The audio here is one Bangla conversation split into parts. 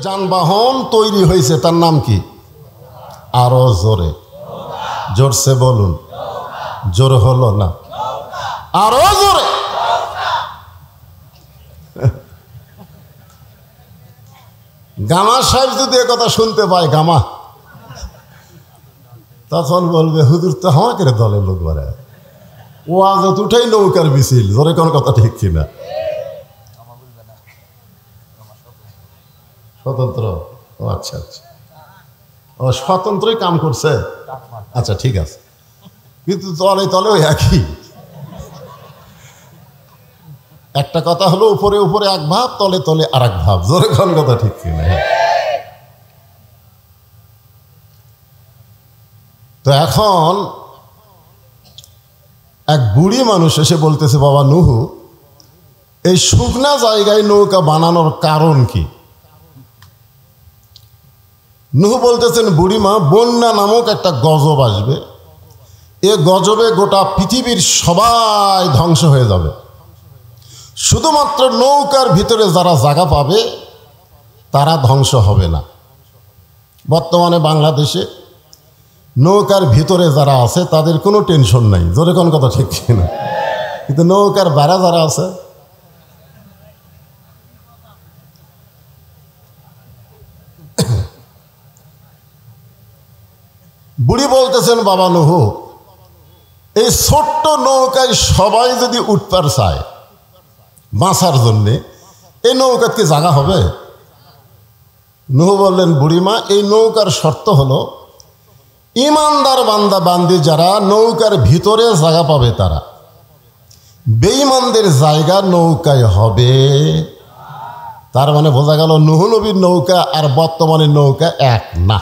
যানবাহন তৈরি হয়েছে তার নাম কি? আরো জোরে, জোরসে বলুন। জোর হলো না, আরো জোরে। গামা সাহেব যদি এ কথা শুনতে পায়, গামা, তখন বলবে হুজুর তো আমাকে দলের লোক বাড়ায়, ও আজ উঠেই নৌকার মিছিল। জোরে কোন কথা ঠিক কিনা? স্বতন্ত্র, ও আচ্ছা আচ্ছা, ও স্বতন্ত্রই কাম করছে। আচ্ছা ঠিক আছে, কিন্তু তলে তলে ওই একই। একটা কথা হলো উপরে উপরে এক ভাব, তলে তলে আর এক ভাব। জোরে কোন কথা ঠিক কিনা? তো এখন এক বুড়ি মানুষ এসে বলতেছে, বাবা নুহু, এই শুকনা জায়গায় নৌকা বানানোর কারণ কি? নুহু বলতেছেন, বুড়িমা, বন্যা নামক একটা গজব আসবে, এ গজবে গোটা পৃথিবীর সবাই ধ্বংস হয়ে যাবে, শুধুমাত্র নৌকার ভিতরে যারা জায়গা পাবে তারা ধ্বংস হবে না। বর্তমানে বাংলাদেশে নৌকার ভিতরে যারা আছে তাদের কোনো টেনশন নাই। জোরে কোন কথা ঠিক কিনা? কিন্তু নৌকার বাইরে যারা আছে, বুড়ি বলতেছেন, বাবা নুহু, এই ছোট্ট নৌকায় সবাই যদি উঠতে চায় বাঁচার জন্যে, এই নৌকার কি জায়গা হবে? নুহু বললেন, বুড়িমা, এই নৌকার শর্ত হলো ইমানদার বান্দা বান্দি যারা নৌকার ভিতরে জায়গা পাবে তারা, বেঈমানদের জায়গা নৌকায় হবে। তার মানে বোঝা গেল নুহু নবীর নৌকা আর বর্তমানে নৌকা এক না।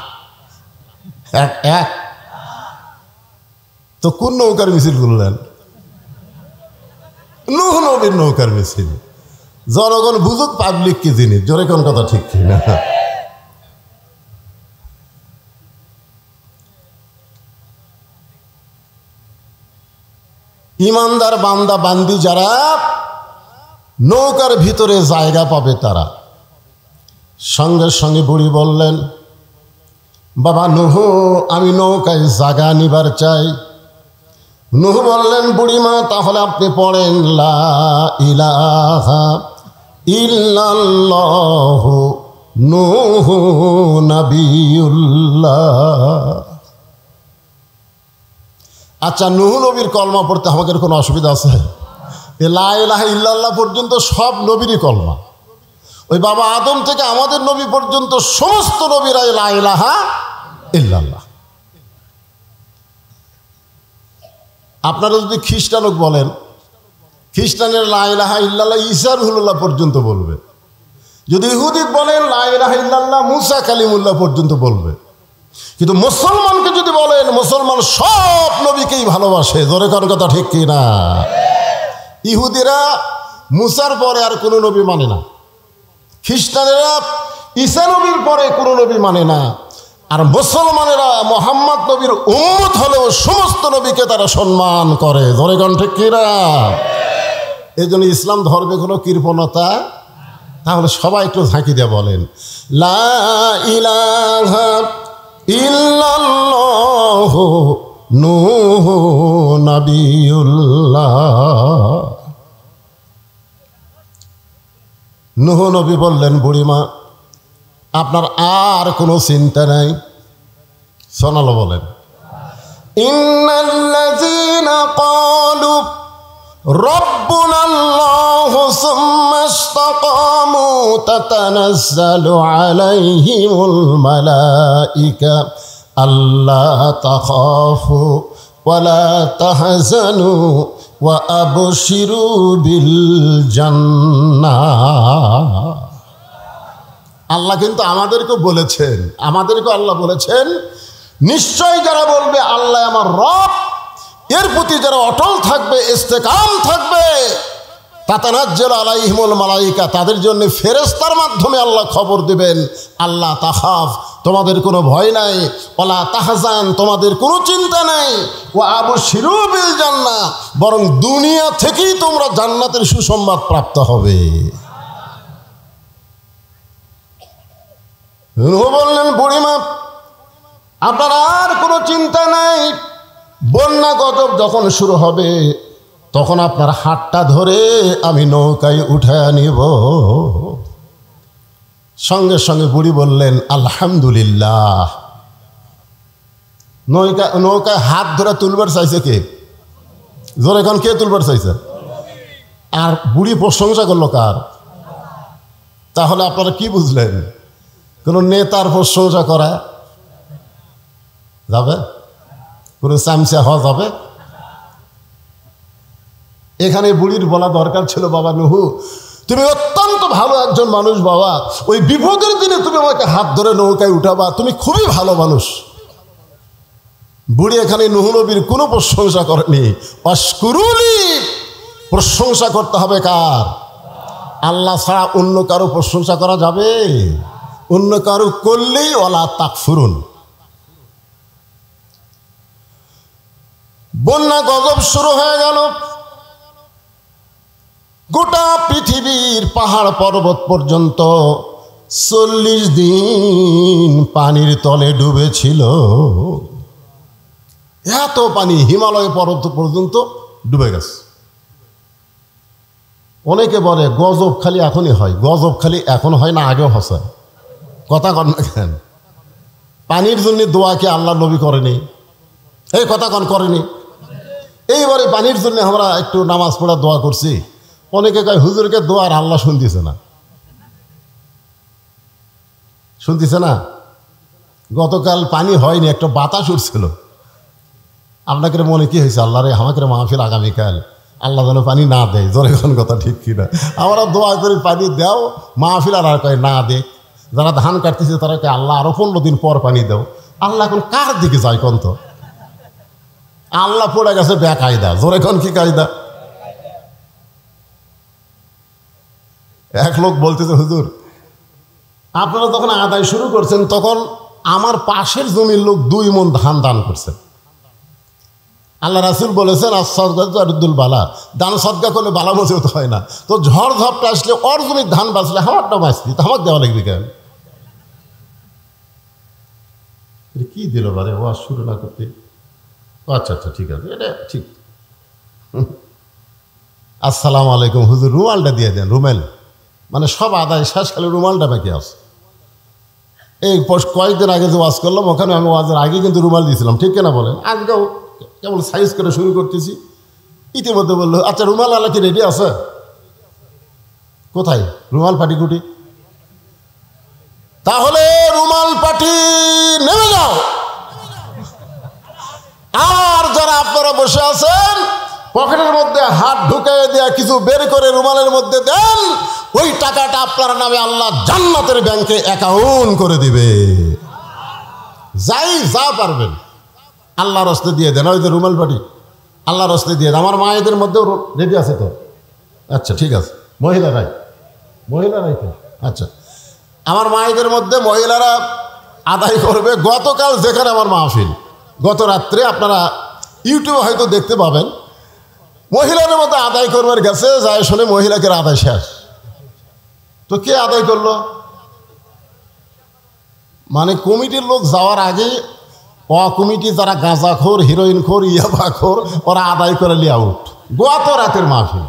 এক তো কোন নৌকার মিছিল করলেন? নুহু নবীর নৌকার মিছিল। জনগণ বুঝুক পাবলিক কি জিনিস। জোরে কোন কথা ঠিক কিনা? ইমানদার বান্দা বান্দি যারা নৌকার ভিতরে জায়গা পাবে তারা। সঙ্গে সঙ্গে বুড়ি বললেন, বাবা নুহু, আমি নৌকায় জায়গা নিবার চাই। নুহু বললেন, বুড়িমা, তাহলে আপনি পড়েন লা ইলাহা ইল্লাল্লাহু নূহু নবিয়ুল্লাহ। আচ্ছা, নুহু নবীর কলমা পড়তে আমাদের কোনো অসুবিধা আছে? এ লা ইলাহা ইল্লাল্লাহ পর্যন্ত সব নবীরই কলমা। ওই বাবা আদম থেকে আমাদের নবী পর্যন্ত সমস্ত নবীরাই লা ইলাহা ইল্লাল্লাহ। আপনারা যদি খ্রিস্টানক বলেন, খ্রিস্টানের লা ইলাহা ইল্লাল্লাহ ঈসা রুহুল্লাহ পর্যন্ত বলবে। যদি ইহুদিক বলেন, লা ইলাহা ইল্লাল্লাহ মুসা কালিমুল্লাহ পর্যন্ত বলবে। কিন্তু মুসলমানকে যদি বলেন, মুসলমান সব নবীকেই ভালোবাসে। জোরে কোন কথা ঠিক কি না? ইহুদিরা মুসার পরে আর কোনো নবী মানে না, খ্রিস্টানেরা ঈসা নবীর পরে কোনো নবী মানে না, আর মুসলমানেরা মোহাম্মদ নবীর উম্মত হলেও সমস্ত নবীকে তারা সম্মান করে। জোরে কোন ঠিক কি না? এই জন্য ইসলাম ধর্মে কোনো কৃপণতা। তাহলে সবাই একটু ঝাঁকি দিয়ে বলেন, লা ইলাহা ইল্লাল্লাহু নূহু নবিয়ুল্লাহ। নুহু নবী বললেন, বুড়িমা, আপনার আর কোনো চিন্তা নাই। শোনালো বলেন, ইন্নাল্লাযীনা ক্বালু রাব্বুনাল্লাহু সুম্মা ইসতাকামু তাতানাজ্জালু আলাইহিমুল মালাইকা আল্লা তাখাফু ওয়া লা তাহজানু ওয়া আবশিরু বিল জান্নাহ। আল্লাহ কিন্তু আমাদেরকে বলেছেন, আল্লাহ বলেছেন, নিশ্চয় যারা বলবে আল্লাহ আমার রব, এর প্রতি যারা অটল থাকবে, ইস্তেকাম থাকবে, তাতানাজ্জালু আলাইহিমুল মালাইকা, তাদের জন্য ফেরেশতার মাধ্যমে আল্লাহ খবর দেবেন, আল্লাহ তাখাফ, তোমাদের কোনো ভয় নাই, ওয়ালা তাহজান, তোমাদের কোনো চিন্তা নাই, ওয়া আবশিরু বিল জান্নাহ, বরং দুনিয়া থেকেই তোমরা জান্নাতের সুসংবাদ প্রাপ্ত হবে। নূহ বললেন, বুড়িমা আপনার আর কোনো চিন্তা নাই, বন্যা গজব যখন শুরু হবে তখন আপনার হাতটা ধরে আমি নৌকায় উঠায় নিব। সঙ্গে সঙ্গে বুড়ি বললেন, আলহামদুলিল্লাহ। নৌকায় হাত ধরে তুলবার চাইছে কে? জোরে এখন কে তুলবার চাইছে? আর বুড়ি প্রশংসা করলো কার? তাহলে আপনারা কি বুঝলেন? কোন নেতার প্রশংসা করা যাবে? কোন চামচা হওয়া যাবে? এখানে বুড়ির বলা দরকার ছিল, বাবা নূহ তুমি অত্যন্ত ভালো একজন মানুষ বাবা, ওই বিপদের দিনে তুমি আমাকে হাত ধরে নৌকায় উঠাবা, তুমি খুবই ভালো মানুষ। বুড়ি এখানে নূহ নবীর কোনো প্রশংসা করেনি। ওয়াশকুরুলি, প্রশংসা করতে হবে কার? আল্লাহ ছাড়া অন্য কারো প্রশংসা করা যাবে? অন্য কারো করলেই ওয়ালা তাকফুরুন। বন্যা গজব শুরু হয়ে গেল। গোটা পৃথিবীর পাহাড় পর্বত পর্যন্ত 40 দিন পানির তলে ডুবেছিল। এত পানি হিমালয় পর্বত পর্যন্ত ডুবে গেছে। অনেকে বলে গজব খালি এখনই হয়। গজব খালি এখন হয় না, আগেও হসে। কথা কন না কেন? পানির জন্য দোয়া কি আল্লাহ নবী করেনি? এই কথা কন করেনি? এইবারে পানির জন্য আমরা একটু নামাজ পড়া দোয়া করছি। অনেকে কয় হুজুরকে দোয়ার আল্লাহ শুনতেছে না, শুনতেছে না। গতকাল পানি হয়নি, একটা বাতাস উঠছিল। আপনাকে মনে কি হয়েছে? আল্লাহ রে আমাকে মাহফিল আগামীকাল, আল্লাহ যেন পানি না দেয়। জোরে কোন কথা ঠিক কিনা? আমরা দোয়া করি পানি দাও, মাহফিল আর কয় না দে। যারা ধান কাটতেছে তারা কয় আল্লাহ আরো 15 দিন পর পানি দাও। আল্লাহ এখন কার দিকে যায় কোন? তো আল্লাহ পড়ে গেছে বেকায়দা। জোরে কোন কি কায়দা? এক লোক বলতেছে, হুজুর আপনারা যখন আদায় শুরু করছেন তখন আমার পাশের জমির লোক 2 মণ ধান দান করছে। আল্লাহ রাসূল বলেছেন, আস-সাদকাতুল বালা, দান সদকা করলে বালা মুসিবত হয় না। তো ঝড় ঝাপটা আসলে ওর জমির ধান বাঁচলে আমারটা বাঁচলি, তো আমাকে দেওয়া লাগবে কেন? কি দিল বারে ওয়াজ শুরু না করতে? আচ্ছা আচ্ছা ঠিক আছে, এটা ঠিক। আসসালামু আলাইকুম হুজুর, রুমালটা দিয়ে দেন। রুমাল মানে সব আদায় শেষ, খালি রুমালটা বাকি আছে। এই কয়েকদিন আগে যে ওয়াজ করলাম ওখানে আমি ওয়াজের আগে কিন্তু রুমাল দিয়েছিলাম, ঠিক কিনা বলেন? আজকেও কেবল সাইজ করে শুরু করতেছি। ইতিমধ্যে বললো, আচ্ছা রুমাল আলা কি রেডি আছে? কোথায় রুমাল পাটি কুটি? তাহলে রুমাল পাটি নেমে যাও। আর যারা আপনারা বসে আছেন পকেটের মধ্যে হাত ঢুকিয়ে দেয়া কিছু বের করে রুমালের মধ্যে দেন, ওই টাকাটা আপনার নামে আল্লাহ জান্নাতের ব্যাংকে অ্যাকাউন্ট করে দিবে। যাই যা পারবেন আল্লাহর হস্তে দিয়ে দেন। ওই যে রুমাল পাটি আল্লাহর হস্তে দিয়ে দেন। আমার মায়েদের মধ্যেও রেডি আছে তো? আচ্ছা ঠিক আছে। মহিলারাই তো আচ্ছা। আমার মায়েদের মধ্যে মহিলারা আদায় করবে। গতকাল যেখানে আমার মাহফিল, গত রাত্রে আপনারা ইউটিউবে হয়তো দেখতে পাবেন, মহিলাদের মধ্যে আদায় করবার গেছে, যায় শুনে মহিলাকে আদায় শেষ। তো কে আদায় করলো? মানে কমিটির লোক যাওয়ার আগে কমিটি যারা গাঁজাখোর, হিরোইনখোর, ইয়াবাখোর, ওরা আদায় করে লিয়ে আউট। গত রাতের মাহফিল।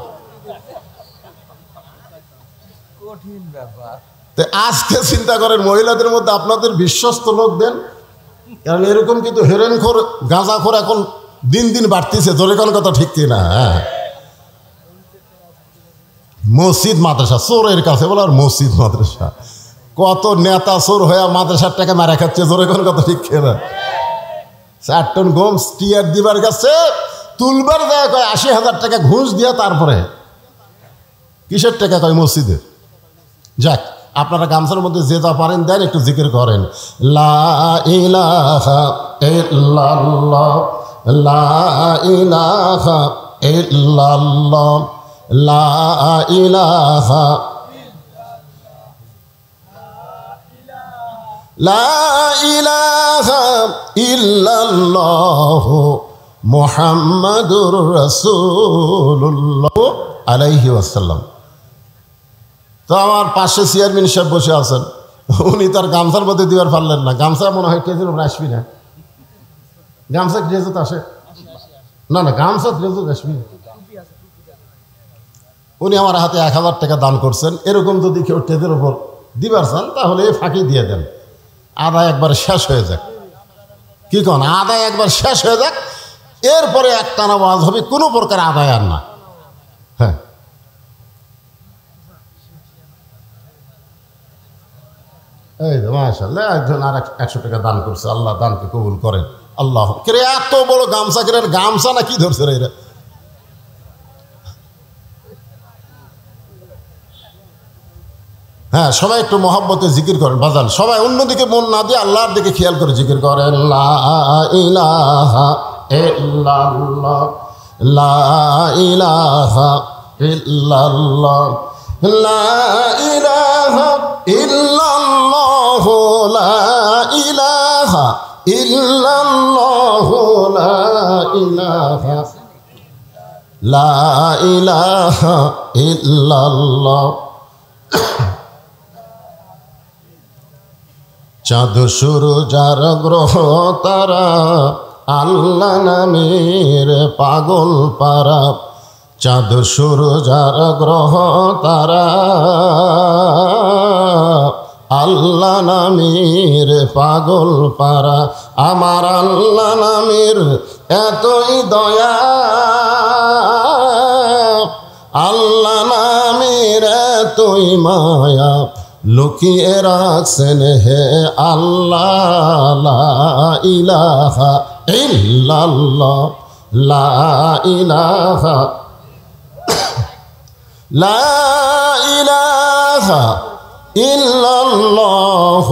আজকে চিন্তা করেন মহিলাদের মধ্যে আপনাদের বিশ্বস্ত লোক দেন, কারণ এরকম কিন্তু হিরোইনখোর, গাঁজাখোর এখন দিন দিন বাড়তেছে। জোরে কোন কথা ঠিক কিনা? হ্যাঁ, মসজিদ মাদ্রাসা চোরের কাছে বলে, আর মসজিদ মাদ্রাসা কত নেতা চোর হয়ে মাদ্রাসার টাকা মারা খাচ্ছে। জোরে কোন কথা ঠিক কিনা? 4 টন গম টিয়ার দিবার কাছে তুলবার দেয় কয় 80,000 টাকা ঘুষ দিয়া, তারপরে কিসের টাকা কয় মসজিদের। যাক, আপনারা গামছার মধ্যে যে যা পারেন দেন, একটু জিকির করেন। লা ইলাহা ইল্লাল্লাহ, লা ইলাহা ইল্লাল্লাহ, লা ইলাহা, লা ইলাহা ইল্লাল্লাহ মুহাম্মাদুর রাসূলুল্লাহ আলাইহি ওয়াসাল্লাম। তো আমার পাশে চেয়ারম্যান সাহেব বসে আছেন, উনি তার গামছার মধ্যে দিবার পারলেন না। গামছা মনে হয় কেজির উপরে আসবি না। গামছা ট্রেজত আসে না, না গামছা ট্রেজত আসবি। উনি আমার হাতে 1000 টাকা দান করছেন। এরকম যদি কেউ ট্রেজের উপর দিবার চান তাহলে ফাঁকি দিয়ে দেন, আদায় একবার শেষ হয়ে যাক। কি কোন, আদায় একবার শেষ হয়ে যাক, এরপরে একটানা ওয়াজ হবে, কোনো প্রকার আদায় আর না। হ্যাঁ, এই তো মাশাআল্লাহ, একজন আর 100 টাকা দান করছে। আল্লাহ দানকে কবুল করেন। আল্লাহ কে এত বড় গামছা কেন, গামছা না কি ধরছে রে এরা? হ্যাঁ, সবাই একটু মহব্বতে জিকির করেন বাজান। সবাই অন্যদিকে মন না দিয়ে আল্লাহর দিকে খেয়াল করে জিকির করেন। লা ইলাহা ইল্লাল্লাহ, লা ইলাহা ইল্লাল্লাহ, লা ইলাহা ইল্লাল্লাহ, লা ইলাহা ইল্লাল্লাহ, লা ইলাহা, লা ইলাহা ইল্লাল্লাহ। চাঁদ সূরজ আর গ্রহ তারা আল্লাহ নামের পাগল পারা। চাঁদ সূরজ আর গ্রহ তারা আল্লাহ নামের পাগল পারা। আমার আল্লাহ নামের এতই দয়া, আল্লাহ নামের এতই মায়া, লুকিয়ে রাখছেন হে আল্লাহ। লা ইলাহা ইল্লাল্লাহ, লা ইলাহা, লা ইলাহা ইল্লাল্লাহ,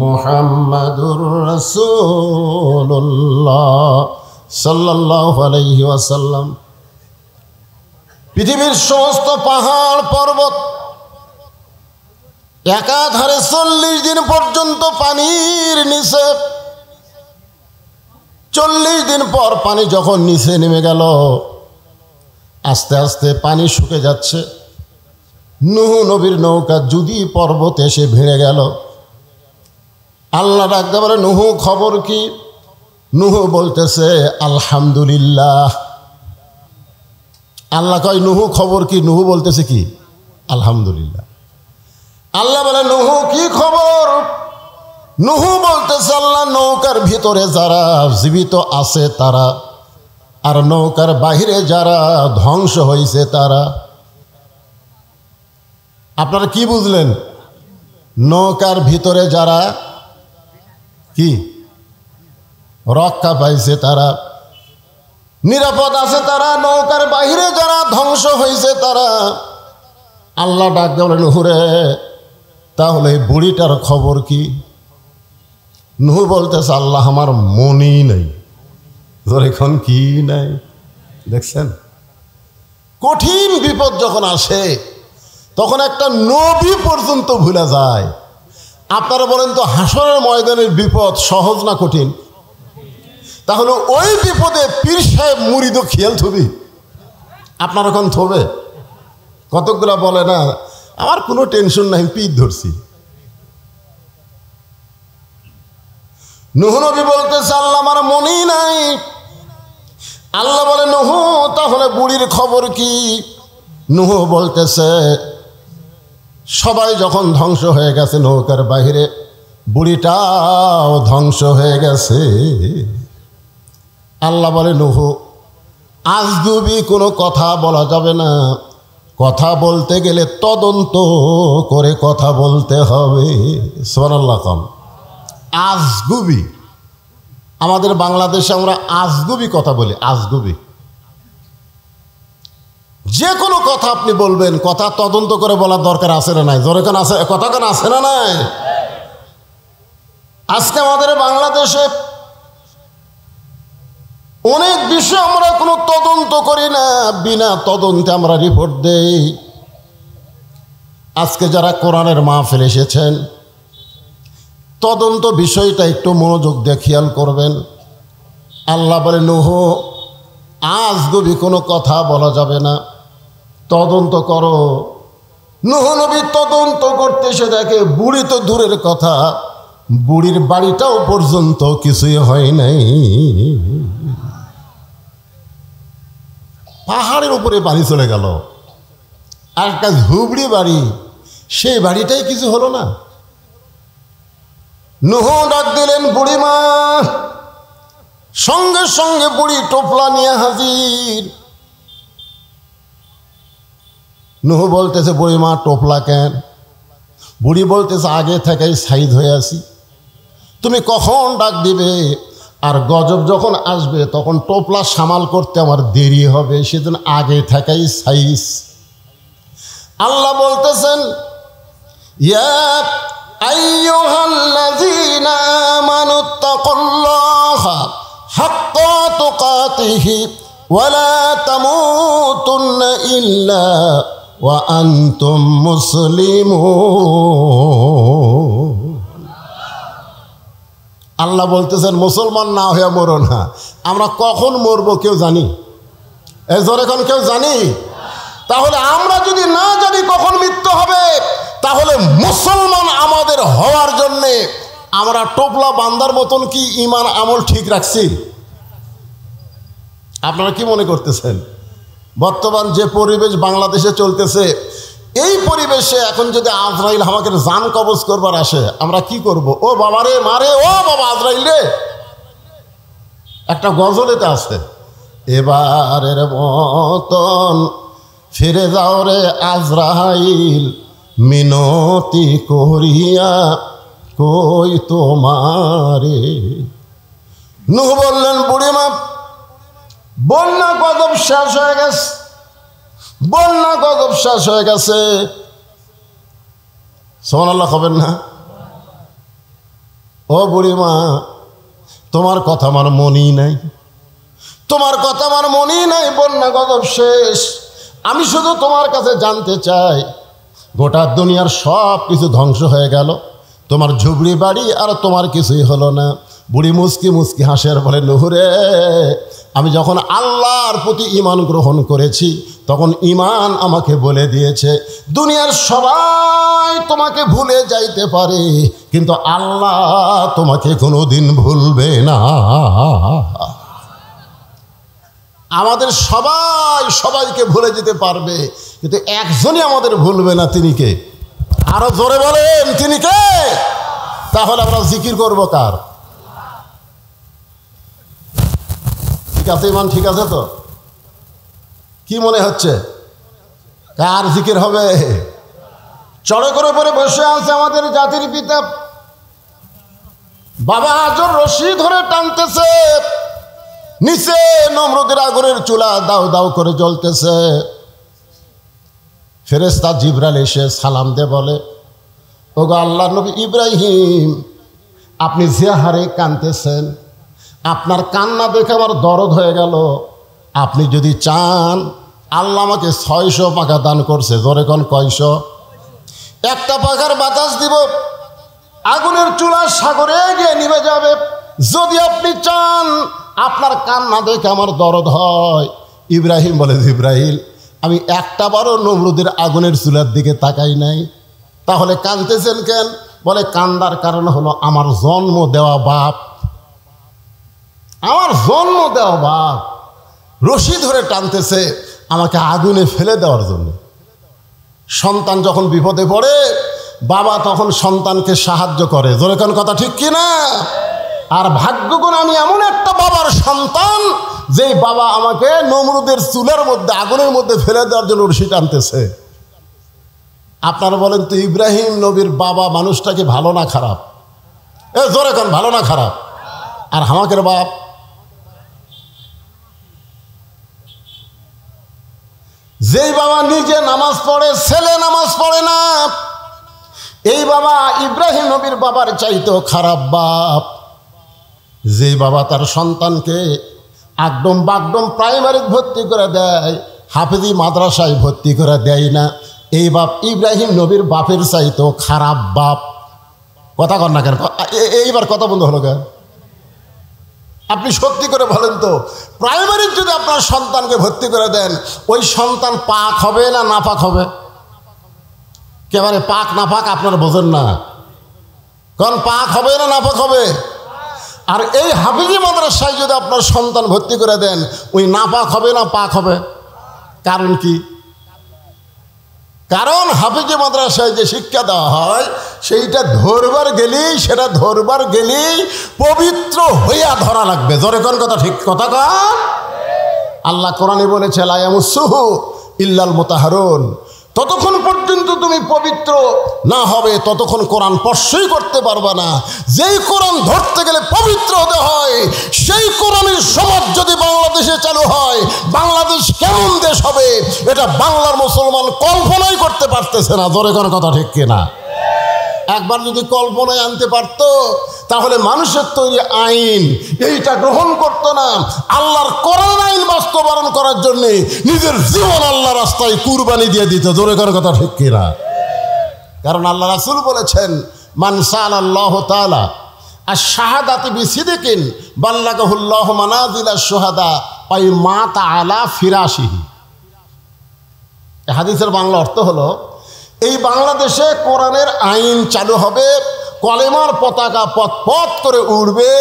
মুহাম্মাদুর রাসূলুল্লাহ সাল্লাল্লাহু আলাইহি ওয়াসাল্লাম। পৃথিবীর সমস্ত পাহাড় পর্বত একাধারে 40 দিন পর্যন্ত পানির নিচে। 40 দিন পর পানি যখন নিচে নেমে গেল, আস্তে আস্তে পানি শুকে যাচ্ছে। নূহ নবীর নৌকা যদি পর্বতে এসে ভিড়ে গেল। আল্লাহ ডাকতে বলে, নূহ খবর কি? নূহ বলতেছে আলহামদুলিল্লাহ। আল্লাহ কয় নূহ খবর কি? নূহ বলতেছে কি? আলহামদুলিল্লাহ। আল্লাহ বলে নূহ কি খবর? নূহ বলতেছে আল্লাহ নৌকার ভিতরে যারা জীবিত আছে তারা, আর নৌকার বাহিরে যারা ধ্বংস হয়েছে তারা। আপনারা কি বুঝলেন? নৌকার ভিতরে যারা কি রক্ষা পাইছে তারা, নিরাপদ আছে তারা, নৌকার বাহিরে যারা ধ্বংস হয়েছে তারা। আল্লাহ ডাক দেওয়া নূহরে তাহলে বুড়িটার খবর কি? নূহ বলতেছে আল্লাহ আমার মনই নেই। এখন কি নাই? দেখছেন, কঠিন বিপদ যখন আসে তখন একটা নবী পর্যন্ত ভুলে যায়। আপনারা বলেন তো হাসরের ময়দানের বিপদ সহজ না কঠিন? তাহলে ওই বিপদে পীর সাহেব মুরিদ খেয়াল থবি? আপনার এখন থবে? কতকগুলা বলে না আমার কোনো টেনশন নাই, পীর ধরছি। নূহ নবী বলতেছে আল্লাহ আমার মনেই নাই। আল্লাহ বলে নূহ তাহলে বুড়ির খবর কি? নূহ বলতেছে সবাই যখন ধ্বংস হয়ে গেছে নৌকার বাহিরে, বুড়িটাও ধ্বংস হয়ে গেছে। আল্লাহ বলে নূহ আজগুবি কোনো কথা বলা যাবে না, কথা বলতে গেলে তদন্ত করে কথা বলতে হবে। সুবহানাল্লাহ। কম আজগুবি, আমাদের বাংলাদেশে আমরা আজগুবি কথা বলি। আজগুবি যে কোনো কথা আপনি বলবেন, কথা তদন্ত করে বলার দরকার আছে না নাই? জোরে কান আছে, কথা কান আছে না নাই? আজকে আমাদের বাংলাদেশে অনেক বিষয় আমরা কোনো তদন্ত করি না, বিনা তদন্তে আমরা রিপোর্ট দেই। আজকে যারা কোরআনের মাহফিল এসেছেন, তদন্ত বিষয়টা একটু মনোযোগ দিয়ে খেয়াল করবেন। আল্লাহ বলে নূহ আজগুবি কোনো কথা বলা যাবে না, তদন্ত করো। নূহ নবী তদন্ত করতে এসে দেখে বুড়ি তো দূরের কথা, বুড়ির বাড়িটাও পর্যন্ত কিছুই হয় নাই। পাহাড়ের উপরে বাড়ি চলে গেল, আর একটা ঝুবড়ি বাড়ি, সেই বাড়িটাই কিছু হলো না। নূহ ডাক দিলেন বুড়িমা, সঙ্গে সঙ্গে বুড়ি টোপলা নিয়ে হাজির। নূহ বলতেছে বুড়িমা টোপলা কেন? বুড়ি বলতেছে আগে থেকেই সাইদ হয়ে আছি, তুমি কখন ডাক দিবে আর গজব যখন আসবে তখন টোপলা সামাল করতে আমার দেরি হবে, সেদিন আগে থেকেই সাইজ। আল্লাহ বলতেছেন ইয়া আইয়ুহাল্লাযীনা আমানুত্তাকুল্লাহা হাক্কা তুকাতিহি ওয়া লা তামুতুন্না ইল্লা ওয়া আনতুম মুসলিমুন। আল্লাহ বলতেছেন মুসলমান না হয়ে মরো না। আমরা কখন মরবো কেউ জানি? এই জোরে এখন কেউ জানি? তাহলে আমরা যদি না জানি কখন মৃত্যু হবে, তাহলে মুসলমান আমাদের হওয়ার জন্যে আমরা টোপলা বান্দার মতন কি ঈমান আমল ঠিক রাখছি? আপনারা কি মনে করতেছেন? বর্তমান যে পরিবেশ বাংলাদেশে চলতেছে, এই পরিবেশে এখন যদি আজরাইল আমাকে জান কবজ করবার আসে, আমরা কি করব? ও বাবা রে মারে, ও বাবা আজরাইল রে। একটা গজলেতে আছে, এবারের মতন ফিরে যাও রে আজরাইল, মিনতি করিয়া কই তোমারে। নূহ বললেন বুড়িমা বন্যা গজব শেষ হয়ে গেছে, বন্যা গজব শেষ হয়ে গেছে। সুবহানাল্লাহ হবেন না? ও বুড়িমা তোমার কথা আমার মনেই নাই, তোমার কথা আমার মনেই নাই, বন্যা গজব শেষ। আমি শুধু তোমার কাছে জানতে চাই, গোটা দুনিয়ার সব কিছু ধ্বংস হয়ে গেল, তোমার ঝুবড়ি বাড়ি আর তোমার কিছুই হলো না। বুড়ি মুস্কি মুস্কি হাসের বলে নূহ রে, আমি যখন আল্লাহর প্রতি ঈমান গ্রহণ করেছি তখন ঈমান আমাকে বলে দিয়েছে দুনিয়ার সবাই তোমাকে ভুলে যাইতে পারে, কিন্তু আল্লাহ তোমাকে কোনোদিন ভুলবে না। আমাদের সবাই সবাইকে ভুলে যেতে পারবে, কিন্তু একজনই আমাদের ভুলবে না, তিনি কে? আরো জোরে বলেন, তিনি কে? তাহলে আমরা জিকির করবো কার? ঠিক আছে ইমান, ঠিক আছে তো? কি মনে হচ্ছে কার জিকির হবে? চড়ে করে পরে বসে আছে আমাদের জাতির পিতা, বাবা আজর রশি ধরে টানতেছে, নিচে নমরুদের আগুনের চুলা দাউ দাউ করে জ্বলতেছে। ফেরেশতা জিবরাইল এসে সালাম দে বলে, ওগো আল্লাহর নবী ইব্রাহিম, আপনি যে হারে কাঁদতেছেন, আপনার কান্না দেখে আমার দরদ হয়ে গেল। আপনি যদি চান, আল্লাহ আমাকে 600 পাখা দান করছে। জোরে কোন কয়শো? একটা পাখার বাতাস দিব, আগুনের চুলা সাগরে গিয়ে নিভে যাবে। যদি আপনি চান আপনার কান্না দেখে আমার দরদ হয়। ইব্রাহিম বলে, জিবরাইল আমি একটা বারও নমরুদের আগুনের চুলার দিকে তাকাই নাই। তাহলে কাঁদতেছেন কেন? বলে কান্দার কারণ হলো আমার জন্ম দেওয়া বাপ, আমার জন্ম দেওয়া বাপ রশি ধরে টানতেছে আমাকে আগুনে ফেলে দেওয়ার জন্য। সন্তান যখন বিপদে পড়ে, বাবা তখন সন্তানকে সাহায্য করে। জোরে কোন কথা ঠিক কিনা? আর ভাগ্যগুণ আমি এমন একটা বাবার সন্তান, যেই বাবা আমাকে নমরুদের চুলার মধ্যে আগুনের মধ্যে ফেলে দেওয়ার জন্য রশি টানতেছে। আপনারা বলেন তো, ইব্রাহিম নবীর বাবা মানুষটা কি ভালো না খারাপ? এ জোরে কোন, ভালো না খারাপ? আর আমাকের বাপ, যেই বাবা নিজে নামাজ পড়ে, ছেলে নামাজ পড়ে না, এই বাবা ইব্রাহিম নবীর বাবার চাইতেও খারাপ বাপ। যেই বাবা তার সন্তানকে একদম বাগডম প্রাইমারি ভর্তি করে দেয়, হাফেজি মাদ্রাসায় ভর্তি করে দেয় না, এই বাপ ইব্রাহিম নবীর বাপের চাইতেও খারাপ বাপ। কথা কন না কেন? এইবার কথা বন্ধ হলো কেন? আপনি সত্যি করে বলেন তো, প্রাইমারির যদি আপনার সন্তানকে ভর্তি করে দেন, ওই সন্তান পাক হবে না নাপাক হবে? একেবারে পাক না পাক আপনারা বোঝেন না, কারণ পাক হবে না নাপাক হবে। আর এই হাফিজি মাদ্রাসায় যদি আপনার সন্তান ভর্তি করে দেন, ওই নাপাক হবে না পাক হবে? কারণ কি? কারণ হাফিজি মাদ্রাসায় যে শিক্ষা দেওয়া হয় সেইটা ধরবার গেলেই পবিত্র হইয়া ধরা লাগবে। জোরে কোন কথা, ঠিক কথা কন। আল্লাহ কোরআনে বলেছে লা ইয়ামাসসুহু ইল্লাল মুতাহহারুন, ততক্ষণ পর্যন্ত তুমি পবিত্র না হবে ততক্ষণ কোরআন স্পর্শই করতে পারবা না। যেই কোরআন ধরতে গেলে পবিত্র হতে হয়, সেই কোরআনের সমাজ যদি বাংলাদেশে চালু হয়, বাংলাদেশ কেমন দেশ হবে এটা বাংলার মুসলমান কল্পনাই করতে পারতেছে না। জোরে কোন কথা, ঠিক কিনা? একবার যদি কল্পনায় আনতে পারতো তাহলে মানুষের তৈরি আইন এইটা গ্রহণ করতো না। আল্লাহর কোরআন আইন বাস্তবায়ন করার জন্য নিজের জীবন আল্লাহ রাস্তায় কুরবানি দিয়ে দিত। জোরে করার কথা, ঠিক কিনা? কারণ আল্লাহ রাসূল বলেছেন মান সাআলাল্লাহু তাআলা আশ-শাহাদাতি বিসিদকিন বাল্লাগাহুল্লাহু মানাজিলাশ শুহাদা ওয়া মাতা আলা ফিরাশিহি। এই হাদিসের বাংলা অর্থ হলো, এই বাংলাদেশে কোরআনের আইন চালু হবে, কলেমার পতাকা পথ পথ করে উড়বে,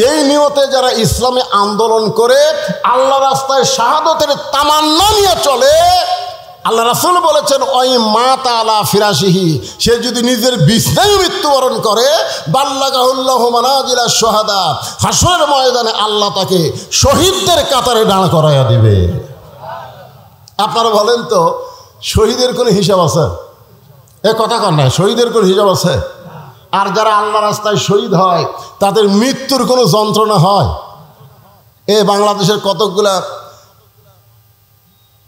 এই নিয়তে যারা ইসলামে আন্দোলন করে আল্লাহ রাস্তায় শাহাদতের তামান্না নিয়ে চলে, আল্লাহ রাসূল বলেছেন ওই মাতা আলা ফিরাশিহি, সে যদি নিজের বিছানায় মৃত্যুবরণ করে বাল্লাগাহুল্লাহু মানাজিলাশ শুহাদা, হাসরের ময়দানে আল্লাহ তাকে শহীদদের কাতারে দাঁড় করাইয়া দিবে। আপনারা বলেন তো, শহীদের কোনো হিসাব আছে? এ কথা কন না, শহীদের কোনো হিসাব আছে? আর যারা আল্লাহ রাস্তায় শহীদ হয় তাদের মৃত্যুর কোনো যন্ত্রণা হয়? এ বাংলাদেশের কতকগুলা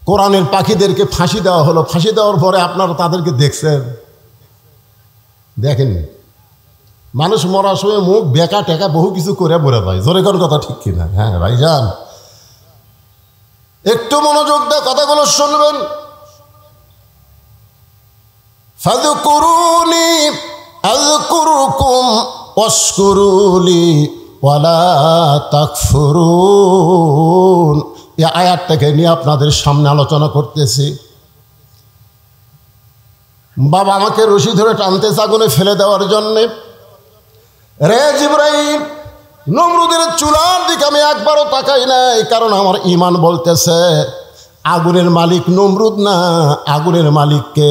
কোরআনের পাখিদেরকে ফাঁসি দেওয়া হলো, ফাঁসি দেওয়ার পরে আপনারা তাদেরকে দেখছেন? দেখেননি? মানুষ মরার সময় মুখ বেকা টেকা বহু কিছু করে মরে যায়। জোরে কোন কথা, ঠিক কিনা? হ্যাঁ ভাইজান, একটু মনোযোগ দিয়ে কথাগুলো শুনবেন। ফাযকুরুনি আযকুরুকুম ওয়াশকুরুলি ওয়ালা তাকফুরুন। এই আয়াতটাকে নিয়ে আপনাদের সামনে আলোচনা করতেছি। বাবা আমাকে রশি ধরে টানতেছে আগুনে ফেলে দেওয়ার জন্যে। রে জিবরাইল, নমরুদের চুলার দিকে আমি একবারও তাকাই নাই, কারণ আমার ঈমান বলতেছে আগুনের মালিক নমরুদ না, আগুনের মালিককে।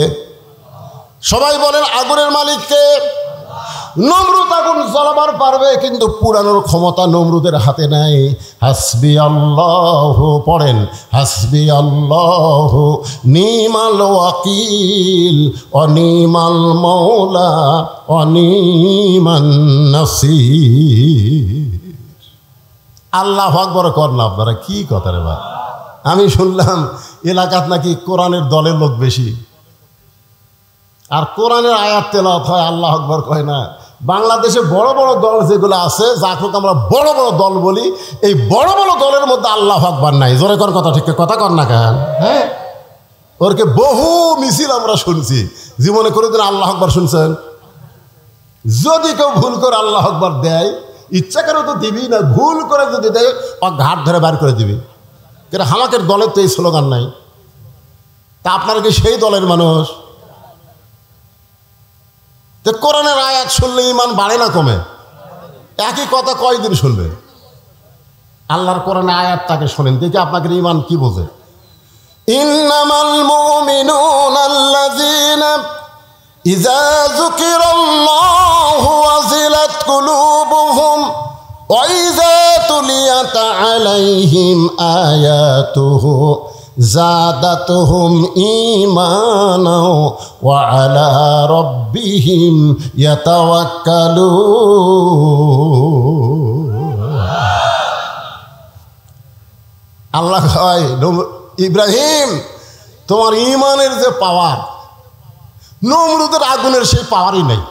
সবাই বলেন আগুনের মালিককে। নমরুদ আগুন জ্বালাবার পারবে, কিন্তু পুরানোর ক্ষমতা নমরুদের হাতে নাই। হাসবি আল্লাহ, পড়েন হাসবি আল্লাহ নিমাল ওয়াকিল অনিমাল মৌলা অনিমান নাসির। আল্লাহু আকবার করেন আপনারা, কি কথা রে ভাই? আমি শুনলাম এলাকাত নাকি কোরআনের দলের লোক বেশি, আর কোরআনের আয়াত তেলাওয়াত হয়, আল্লাহু আকবার কয় না। বাংলাদেশে বড় বড় দল যেগুলো আছে, যাকে আমরা বড় বড় দল বলি, এই বড় বড় দলের মধ্যে আল্লাহু আকবার নাই। জোরে কর কথা, ঠিক কথা কর না কেন? হ্যাঁ, ওরকে বহু মিছিল আমরা শুনছি, জীবনে কোনোদিন আল্লাহু আকবার শুনছেন? যদি কেউ ভুল করে আল্লাহু আকবার দেয়, ইচ্ছা করে তো দিবি না, ভুল করে যদি দেয় ও ঘাট ধরে বার করে দিবি। কিন্তু আমাদের দলের তো এই স্লোগান নাই। তা আপনারা কি সেই দলের মানুষ? তো কোরআনের আয়াত শুনলে ঈমান বাড়ে না কমে? একই কথা কয়দিন শুনবে? আল্লাহর কোরআনের আয়াতটাকে শোনেন, দেখি আপনাকে ঈমান কি বোঝে। ইন্নামাল মুমিনুনা আল্লাযীনা ইযা যুকিরাল্লাহু ওয়াজিলাত কুলুবুহুম ওয়া ইযা তুলিয়াত আলাইহিম আয়াতুহু জাদাতুহুম ঈমানা ওয়া আলা রাব্বিহিম ইয়াতাওয়াক্কালুন। আল্লাহ কয় ইব্রাহিম, তোমার ঈমানের যে পাওয়ার, নমরুদের আগুনের সেই পাওয়ারই নেই।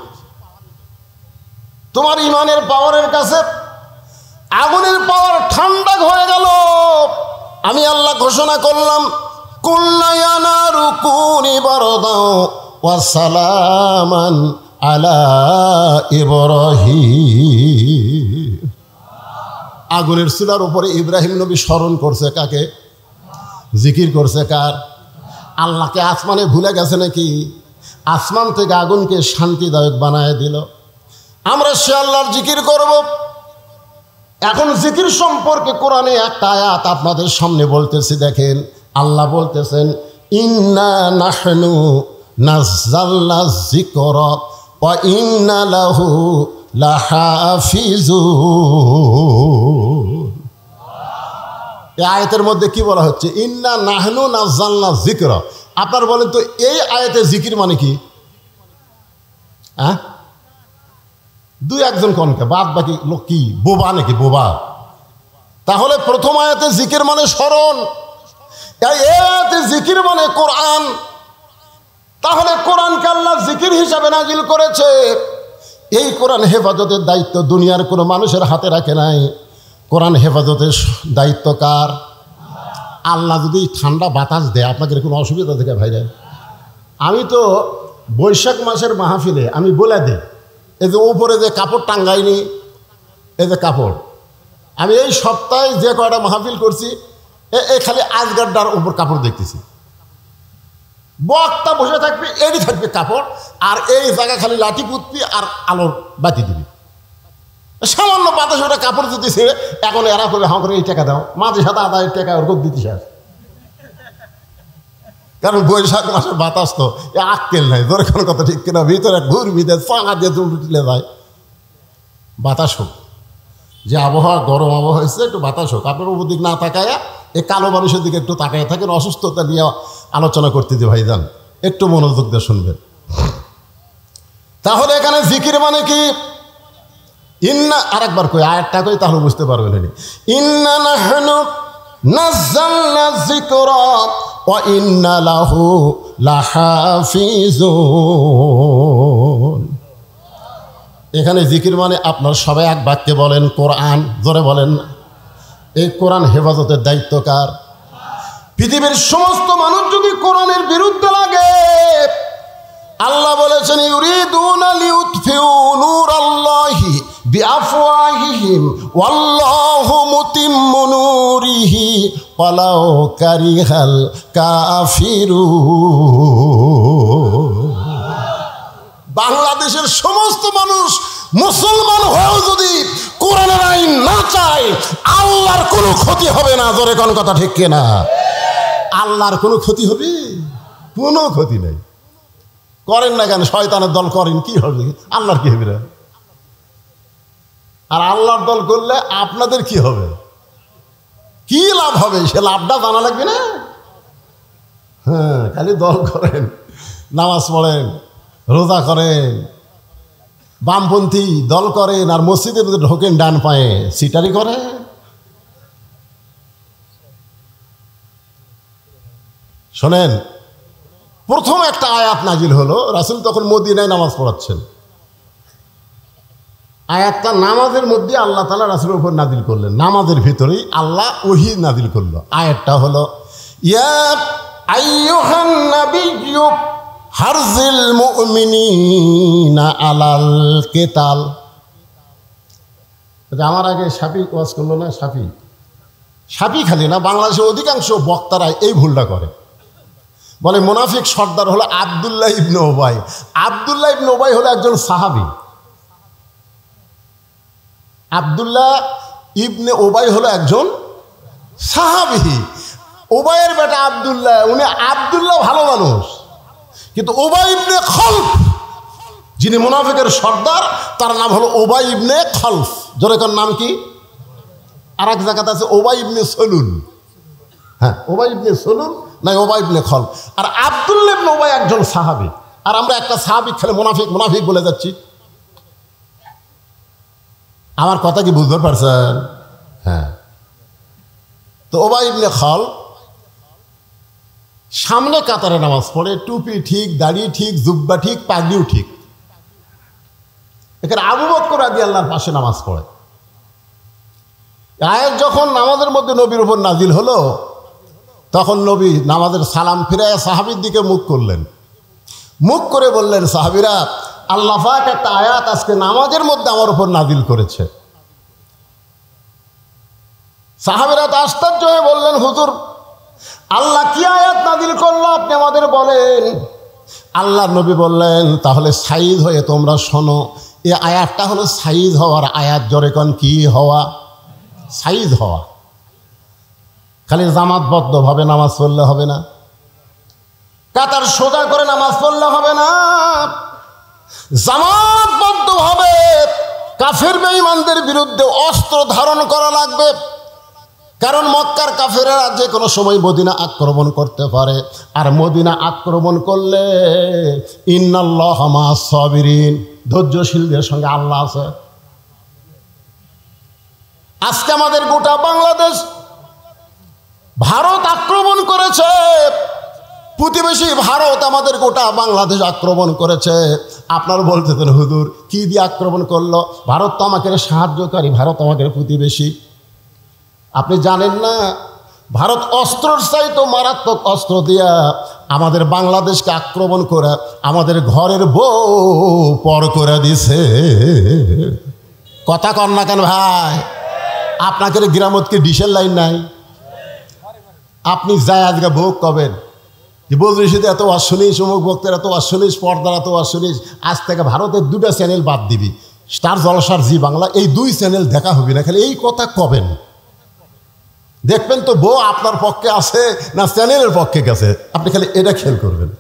তোমার ঈমানের পাওয়ারের কাছে আগুনের পাওয়ার ঠান্ডা হয়ে গেল। আমি আল্লাহ ঘোষণা করলাম কুল্লা ইয়া নারু কুনি বারদাও ওয়া সালামান আলা ইব্রাহিম। আগুনের চুলার উপরে ইব্রাহিম নবী স্মরণ করছে কাকে? জিকির করছে কার? আল্লাহকে। আসমানে ভুলে গেছে নাকি? আসমান থেকে আগুনকে শান্তিদায়ক বানায় দিল। আমরা সে আল্লাহর জিকির করব। এখন জিকির সম্পর্কে কোরআনে একটা আয়াত আপনাদের সামনে বলতেছি, দেখেন আল্লাহ বলতেছেন, ইন্না নাহনু নাযালনা যিকরা ওয়া ইন্না লাহু লাহাফিজুন। এই আয়াতের মধ্যে কি বলা হচ্ছে? ইন্না নাহনু নাযালনা যিকরা। আপনারা বলেন তো এই আয়াতে জিকির মানে কি? হ্যাঁ, দুই একজন কনকে, বাদ বাকি লোক কি বোবা নাকি? বোবা। তাহলে প্রথম আয়াতে জিকির মানে স্মরণ, এই আয়াতে জিকির মানে কোরআন। তাহলে কোরআনকে আল্লাহ জিকির হিসাবে নাজিল করেছে। এই কোরআন হেফাজতের দায়িত্ব দুনিয়ার কোনো মানুষের হাতে রাখে নাই। কোরআন হেফাজতের দায়িত্ব কার? আল্লাহ যদি ঠান্ডা বাতাস দেয় আপনাদের কোনো অসুবিধা থেকে ভাইরা? আমি তো বৈশাখ মাসের মাহফিলে আমি বলে দিই, এই যে উপরে যে কাপড় টাঙ্গাইনি, এই যে কাপড়, আমি এই সপ্তাহে যে কয়টা মাহফিল করছি এই খালি আজগাড্ডার উপর কাপড় দেখতেছি। বক্তা বসে থাকবে, এরই থাকবে কাপড়, আর এই জায়গা খালি লাঠি পুতবি আর আলোর বাতি দিবি। সামান্য বাতাস ওটা কাপড় যদি ছেড়ে এখন এরা করে হাঁ করে এই টাকা দাও, মাঝে সাথে আদায়ের টাকা ওরকম দিতে শেষ। কারণ বৈশাখ মাসের বাতাস তো আক্কেল নাই, ধরে কোনো কথা ঠিক কিনা, ভিতরে ঘুরবি দেয় চাঙা দিয়ে তুলে যায়। বাতাস হোক, যে আবহাওয়া গরম আবহাওয়া হয়েছে, একটু বাতাস হোক। আপনার উপর দিক না তাকায়া এই কালো মানুষের দিকে একটু তাকায় থাকেন, অসুস্থতা নিয়ে আলোচনা করতে দিয়ে ভাইজান একটু মনোযোগ দিয়ে শুনবেন। তাহলে এখানে জিকির মানে কি? ইন্না, আরেকবার কই আয়াতটা কই তাহলে বুঝতে পারবেন। ইন্না নাহনু নাযালনা যিকরা ওয়া ইন্না লাহু লাহাফিজুন। এখানে জিকির মানে আপনার সবাই এক বাক্যে বলেন কোরআন, জোরে বলেন। এই কোরআন হেফাজতের দায়িত্ব কার? পৃথিবীর সমস্ত মানুষ যদি কোরআনের বিরুদ্ধে লাগে, আল্লাহ বলেছেন ইউরিদুনা লিউতফিউ নূরাল্লাহি বিআফওয়াহিহিম ওয়াল্লাহু মুতিম্মু নূরিহি ওয়ালাউ কারিহাল কাফিরুন। বাংলাদেশের সমস্ত মানুষ মুসলমান হয়েও যদি কোরআনের আইন না চায়, আল্লাহর কোনো ক্ষতি হবে না। জোরে কোন কথা ঠিক কিনা? আল্লাহর কোনো ক্ষতি হবে? কোনো ক্ষতি নেই। করেন না কেন? শয়তানের দল করেন, কি হবে? আল্লাহর কি হবে? আর আল্লাহর দল করলে আপনাদের কি হবে? কি লাভ হবে? সে লাভটা জানা লাগবে না? হ্যাঁ, খালি দল করেন, নামাজ পড়েন, রোজা করেন, বামপন্থী দল করেন, আর মসজিদের মধ্যে ঢোকেন ডান পায়ে, সিটারি করে। শোনেন, প্রথম একটা আয়াত নাজিল হলো, রাসূল তখন মদিনায় নামাজ পড়াচ্ছেন। আয়াতটা নামাজের মধ্যে আল্লাহ তাআলা রাসূলের উপর নাজিল করলেন, নামাজের ভিতরেই আল্লাহ ওহী নাজিল করলো। আয়াতটা হলো ইয়া আইয়ুহান নাবিয়্যু হারজিল মুমিনিনা আলাল কিতাল। আমার আগে শাফি ওয়াজ করলো না, শাফি খালি না, বাংলাদেশের অধিকাংশ বক্তারা এই ভুলটা করে। বলে মুনাফিক সর্দার হলো আব্দুল্লাহ ইবনে উবাই। আব্দুল্লাহ ইবনে উবাই হলো একজন সাহাবী। আব্দুল্লাহ ইবনে উবাই হলো একজন সাহাবী। উবাইয়ের বেটা আব্দুল্লাহ, উনি আব্দুল্লাহ ভালো মানুষ, কিন্তু উবাই ইবনে খলফ যিনি মুনাফিকের সর্দার, তার নাম হলো উবাই ইবনে খলফ। জোরেকার নাম কি? আর এক জায়গাতে আছে উবাই ইবনে সলুল। হ্যাঁ, উবাই ইবনে সলুল না উবাই ইবনে খলফ। আর আব্দুল্লাহ ইবনে উবাই একজন সাহাবী। আর আমরা একটা সাহাবী খেলে মুনাফিক বলে যাচ্ছি। আমার কথা কি বুঝতে পারছেন? হ্যাঁ, তো উবাই ইবনে খলফ সামনে কাতারে নামাজ পড়ে, টুপি ঠিক, দাড়ি ঠিক, জুব্বা ঠিক, পাগড়িও ঠিক। এখানে আবু বকর রাদিয়াল্লাহু পাশে নামাজ পড়ে। আয়াত যখন নামাজের মধ্যে নবীর উপর নাজিল হলো, তখন নবী নামাজের সালাম ফিরায় সাহাবীর দিকে মুখ করলেন। মুখ করে বললেন, সাহাবীরা, আল্লাহ পাক একটা আয়াত আজকে নামাজের মধ্যে আমার উপর নাজিল করেছে। সাহাবীরা তো আশ্চর্য হয়ে বললেন, হুজুর, আল্লাহ কি আয়াত নাজিল করলো আপনি আমাদের বলেন। আল্লাহ নবী বললেন, তাহলে সাইদ হয়ে তোমরা শোনো। এই আয়াতটা হলো সাইদ হওয়ার আয়াত। জোরে কোন কি হওয়া? সাইদ হওয়া। খালি জামাতবদ্ধভাবে নামাজ পড়লে হবে না, কাতার সোজা করে নামাজ পড়লে হবে না, জামাতবদ্ধভাবে কাফের বেঈমানদের বিরুদ্ধে অস্ত্র ধারণ করা লাগবে। কারণ মক্কার কাফেরেরা যে কোনো সময় মদিনা আক্রমণ করতে পারে, আর মদিনা আক্রমণ করলে ইন্নাল্লাহা মা'আস সাবিরিন, ধৈর্যশীলদের সঙ্গে আল্লাহ আছে। আজকে আমাদের গোটা বাংলাদেশ ভারত আক্রমণ করেছে, প্রতিবেশী ভারত আমাদের গোটা বাংলাদেশ আক্রমণ করেছে। আপনারা বলতেছেন হুজুর কি দিয়ে আক্রমণ করলো? ভারত তো আমাকে সাহায্যকারী, ভারত আমাকে প্রতিবেশী। আপনি জানেন না, ভারত অস্ত্রর চাইতো মারাত্মক অস্ত্র দিয়া আমাদের বাংলাদেশকে আক্রমণ করে আমাদের ঘরের বউ পর করে দিছে। কথা কন না কেন ভাই? আপনাকে গ্রামতকে ডিসেল লাইন নাই? আপনি যাই আজকে ভোগ কবেন যে বজরিশিতে এত ওয়াজ শুনিস, অমুক বক্তের এত ওয়াজ শুনিস, পর্দার এত ওয়াজ শুনিস, আজ থেকে ভারতের 2টা চ্যানেল বাদ দিবি, স্টার জলসার জি বাংলা, এই 2 চ্যানেল দেখা হবে না। খালি এই কথা কবেন, দেখবেন তো বউ আপনার পক্ষে আছে না চ্যানেলের পক্ষে গেছে। আপনি খালি এটা খেয়াল করবেন।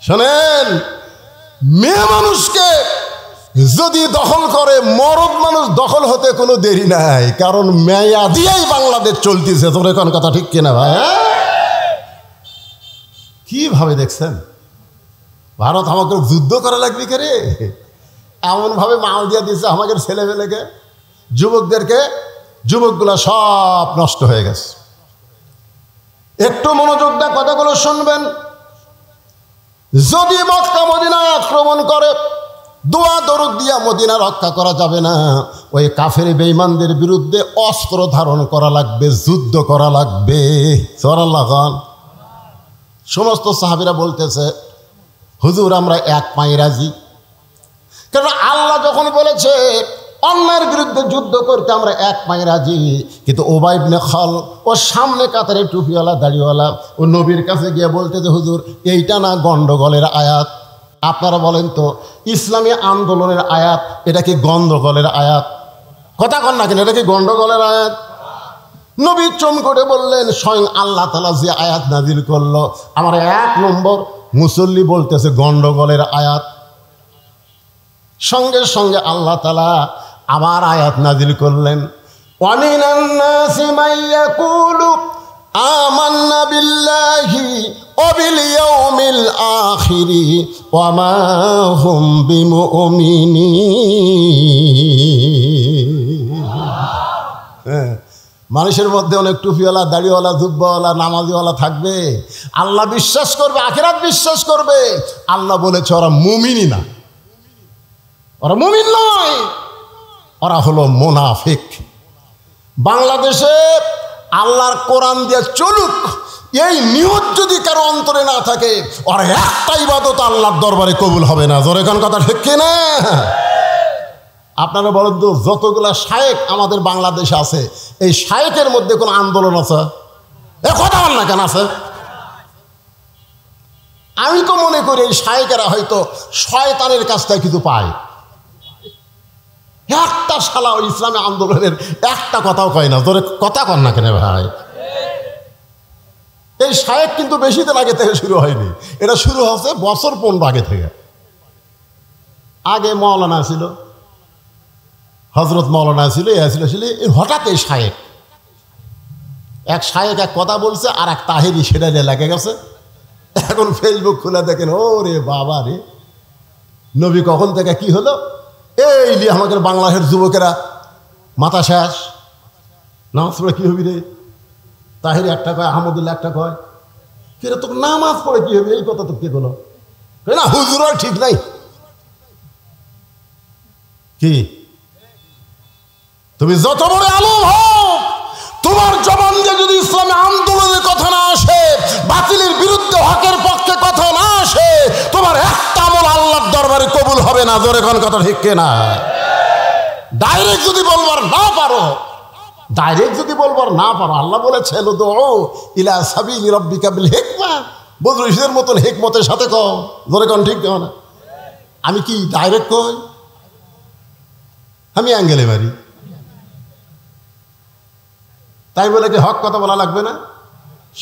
শোনেন, মেয়ে মানুষকে যদি দখল করে, মরদ মানুষ দখল হতে কোনো দেরি নাই। কারণ মেয়া দিয়েই বাংলাদেশ চলতেছে। তোর এখন কথা ঠিক কিনা ভাই? কিভাবে দেখছেন? ভারত আমাকে যুদ্ধ করা লাগবে কে রে? এমনভাবে মাল দিয়ে দিচ্ছে আমাদের ছেলেমেয়েকে, যুবকদেরকে। যুবকগুলা সব নষ্ট হয়ে গেছে। একটু মনোযোগ দিয়ে কথাগুলো শুনবেন। যদি মক্কা মদিনা আক্রমণ করে, দোয়া দরুদ দিয়া মদিনা রক্ষা করা যাবে না। ওই কাফের বেঈমানদের বিরুদ্ধে অস্ত্র ধারণ করা লাগবে, যুদ্ধ করা লাগবে। সুবহানাল্লাহ। সমস্ত সাহাবীরা বলতেছে হুজুর আমরা এক পায়ে রাজি। কারণ আল্লাহ যখন বলেছে অন্যায়ের বিরুদ্ধে যুদ্ধ করতে আমরা এক পায়ে রাজি। কিন্তু উবাই ইবনে খাল ও সামনে কাতারে টুপিওয়ালা দাড়িওয়ালা ও নবীর কাছে গিয়ে বলতেছে হুজুর এইটা না গন্ডগোলের আয়াত? আপনারা বলেন তো, ইসলামী আন্দোলনের আয়াত এটা কি গন্ডগোলের আয়াত? কথা কন না কেন, এটা কি গন্ডগোলের আয়াত? নবী চম করে বললেন স্বয়ং আল্লাহ তাআলা যে আয়াত নাজিল করলো, আমার 1 নম্বর মুসল্লি বলতেছে গন্ডগোলের আয়াত। সঙ্গে সঙ্গে আল্লাহ তাআলা আবার আয়াত নাজিল করলেন, ওয়ামিনান নাসি মাইয়াকুলু আমান্না বিল্লাহি ওয়া বিল ইয়াউমিল আখিরি ওয়া মা হুম বিমুমিনিন। মানুষের মধ্যে অনেক টুপিওয়ালা দাড়িওয়ালা জুব্বাওয়ালা নামাজিওয়ালা থাকবে, আল্লাহ বিশ্বাস করবে, আখিরাত বিশ্বাস করবে। আল্লাহ বলেছে ওরা মুমিনই না, ওরা মুমিন নয়, ওরা হলো মুনাফিক। বাংলাদেশে আল্লাহর কোরআন দিয়ে চলুক এই নিয়ত যদি কারো অন্তরে না থাকে, ওর একটা ইবাদত আল্লাহর দরবারে কবুল হবে না। জোরে কোন কথা ঠিক কিনা? আপনারা বলেন তো, যতগুলা শায়েক আমাদের বাংলাদেশে আছে, এই শায়েকের মধ্যে কোন আন্দোলন আছে? এ কথা বল না কেন আছে? আমি তো মনে করি এই শায়েকেরা হয়তো শয়তানের কাছ থেকে কিছু পায়। একটা শালা ওই ইসলামী আন্দোলনের একটা কথাও কয় না। তোরে কথা কন না কেন ভাই? এই শায়েক কিন্তু বেশি দিন আগে থেকে শুরু হয়নি, এটা শুরু হচ্ছে বছর 15 আগে থেকে। আগে মৌলানা ছিল, হজরত মৌলানা ছিল, ছিল হঠাৎ এই শায়েক, এক শায়েক এক কথা বলছে আর এক তাহেরি সেটা নিয়ে লেগে গেছে। এখন ফেসবুক খুলে দেখেন, ও রে বাবা রে, নবী কখন থেকে কি হলো, এই নিয়ে আমাদের বাংলাদেশের যুবকেরা মাথা শেষ। নামাজ পড়ে কি হবি রে? তাহেরি একটা কয়, আহমদুল্লাহ একটা কয়, কেন তোর নামাজ পড়ে কি হবে? এই কথা তো কে বলো না, হুজুর ঠিক নাই কি? তুমি যত বড় আলেম হও, তোমার জবান দিয়ে যদি ইসলামী আন্দোলনের কথা না আসে, বাতিলের বিরুদ্ধে হকের পক্ষে কথা না আসে, তোমার একটা আমল আল্লাহর দরবারে কবুল হবে না। জোরে কোন কথা ঠিক কিনা? ডাইরেক্ট যদি বলবার না পারো, আল্লাহ বলেছেন উদউ ইলা সাবিলি রাব্বিকা বিল হিকমা বদরুশিদের মতন হেকমতের সাথে কও, ধরে কন ঠিক কেউ না। আমি কি ডাইরেক্ট কই, আমি অ্যাঙ্গেলে মারি, তাই বলে কি হক কথা বলা লাগবে না?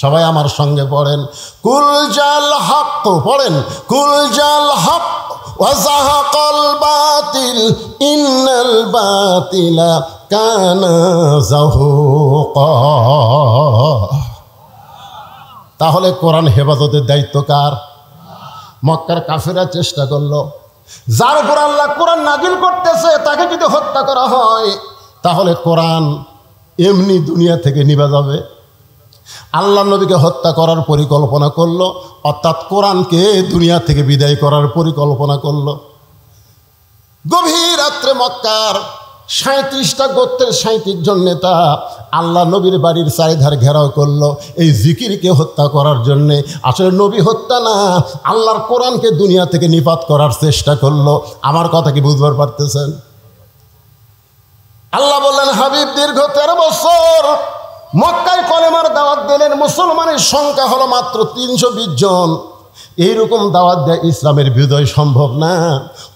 সবাই আমার সঙ্গে পড়েন, কুল জাল হক, পড়েন কুল জাল হক ওয়া যাহাকাল বাতিল ইন্নাল বাতিলা কানা যাহুকা। তাহলে কোরআন হেফাজতের দায়িত্ব কার? মক্কার কাফেররা চেষ্টা করলো, যার উপর আল্লাহ কোরআন নাজিল করতেছে তাকে যদি হত্যা করা হয় তাহলে কোরআন এমনি দুনিয়া থেকে নিভে যাবে। আল্লাহ নবীকে হত্যা করার পরিকল্পনা করলো, অর্থাৎ কোরআনকে দুনিয়া থেকে বিদায় করার পরিকল্পনা করলো। গভীর রাত্রে মক্কার 37টা গোত্রের 37 জন নেতা আল্লাহ নবীর বাড়ির চারিধার ঘেরাও করলো এই জিকিরকে হত্যা করার জন্যে। আসলে নবী হত্যা না, আল্লাহর কোরআনকে দুনিয়া থেকে নিপাত করার চেষ্টা করলো। আমার কথা কি বুঝবার পারতেছেন? আল্লাহ বললেন, হাবিব দীর্ঘ 13 বছর মক্কায় কলেমার দাওয়াত দিলেন, মুসলমানের সংখ্যা হলো মাত্র 320 জন। এইরকম দাওয়াত দেয় ইসলামের বিজয় সম্ভব না।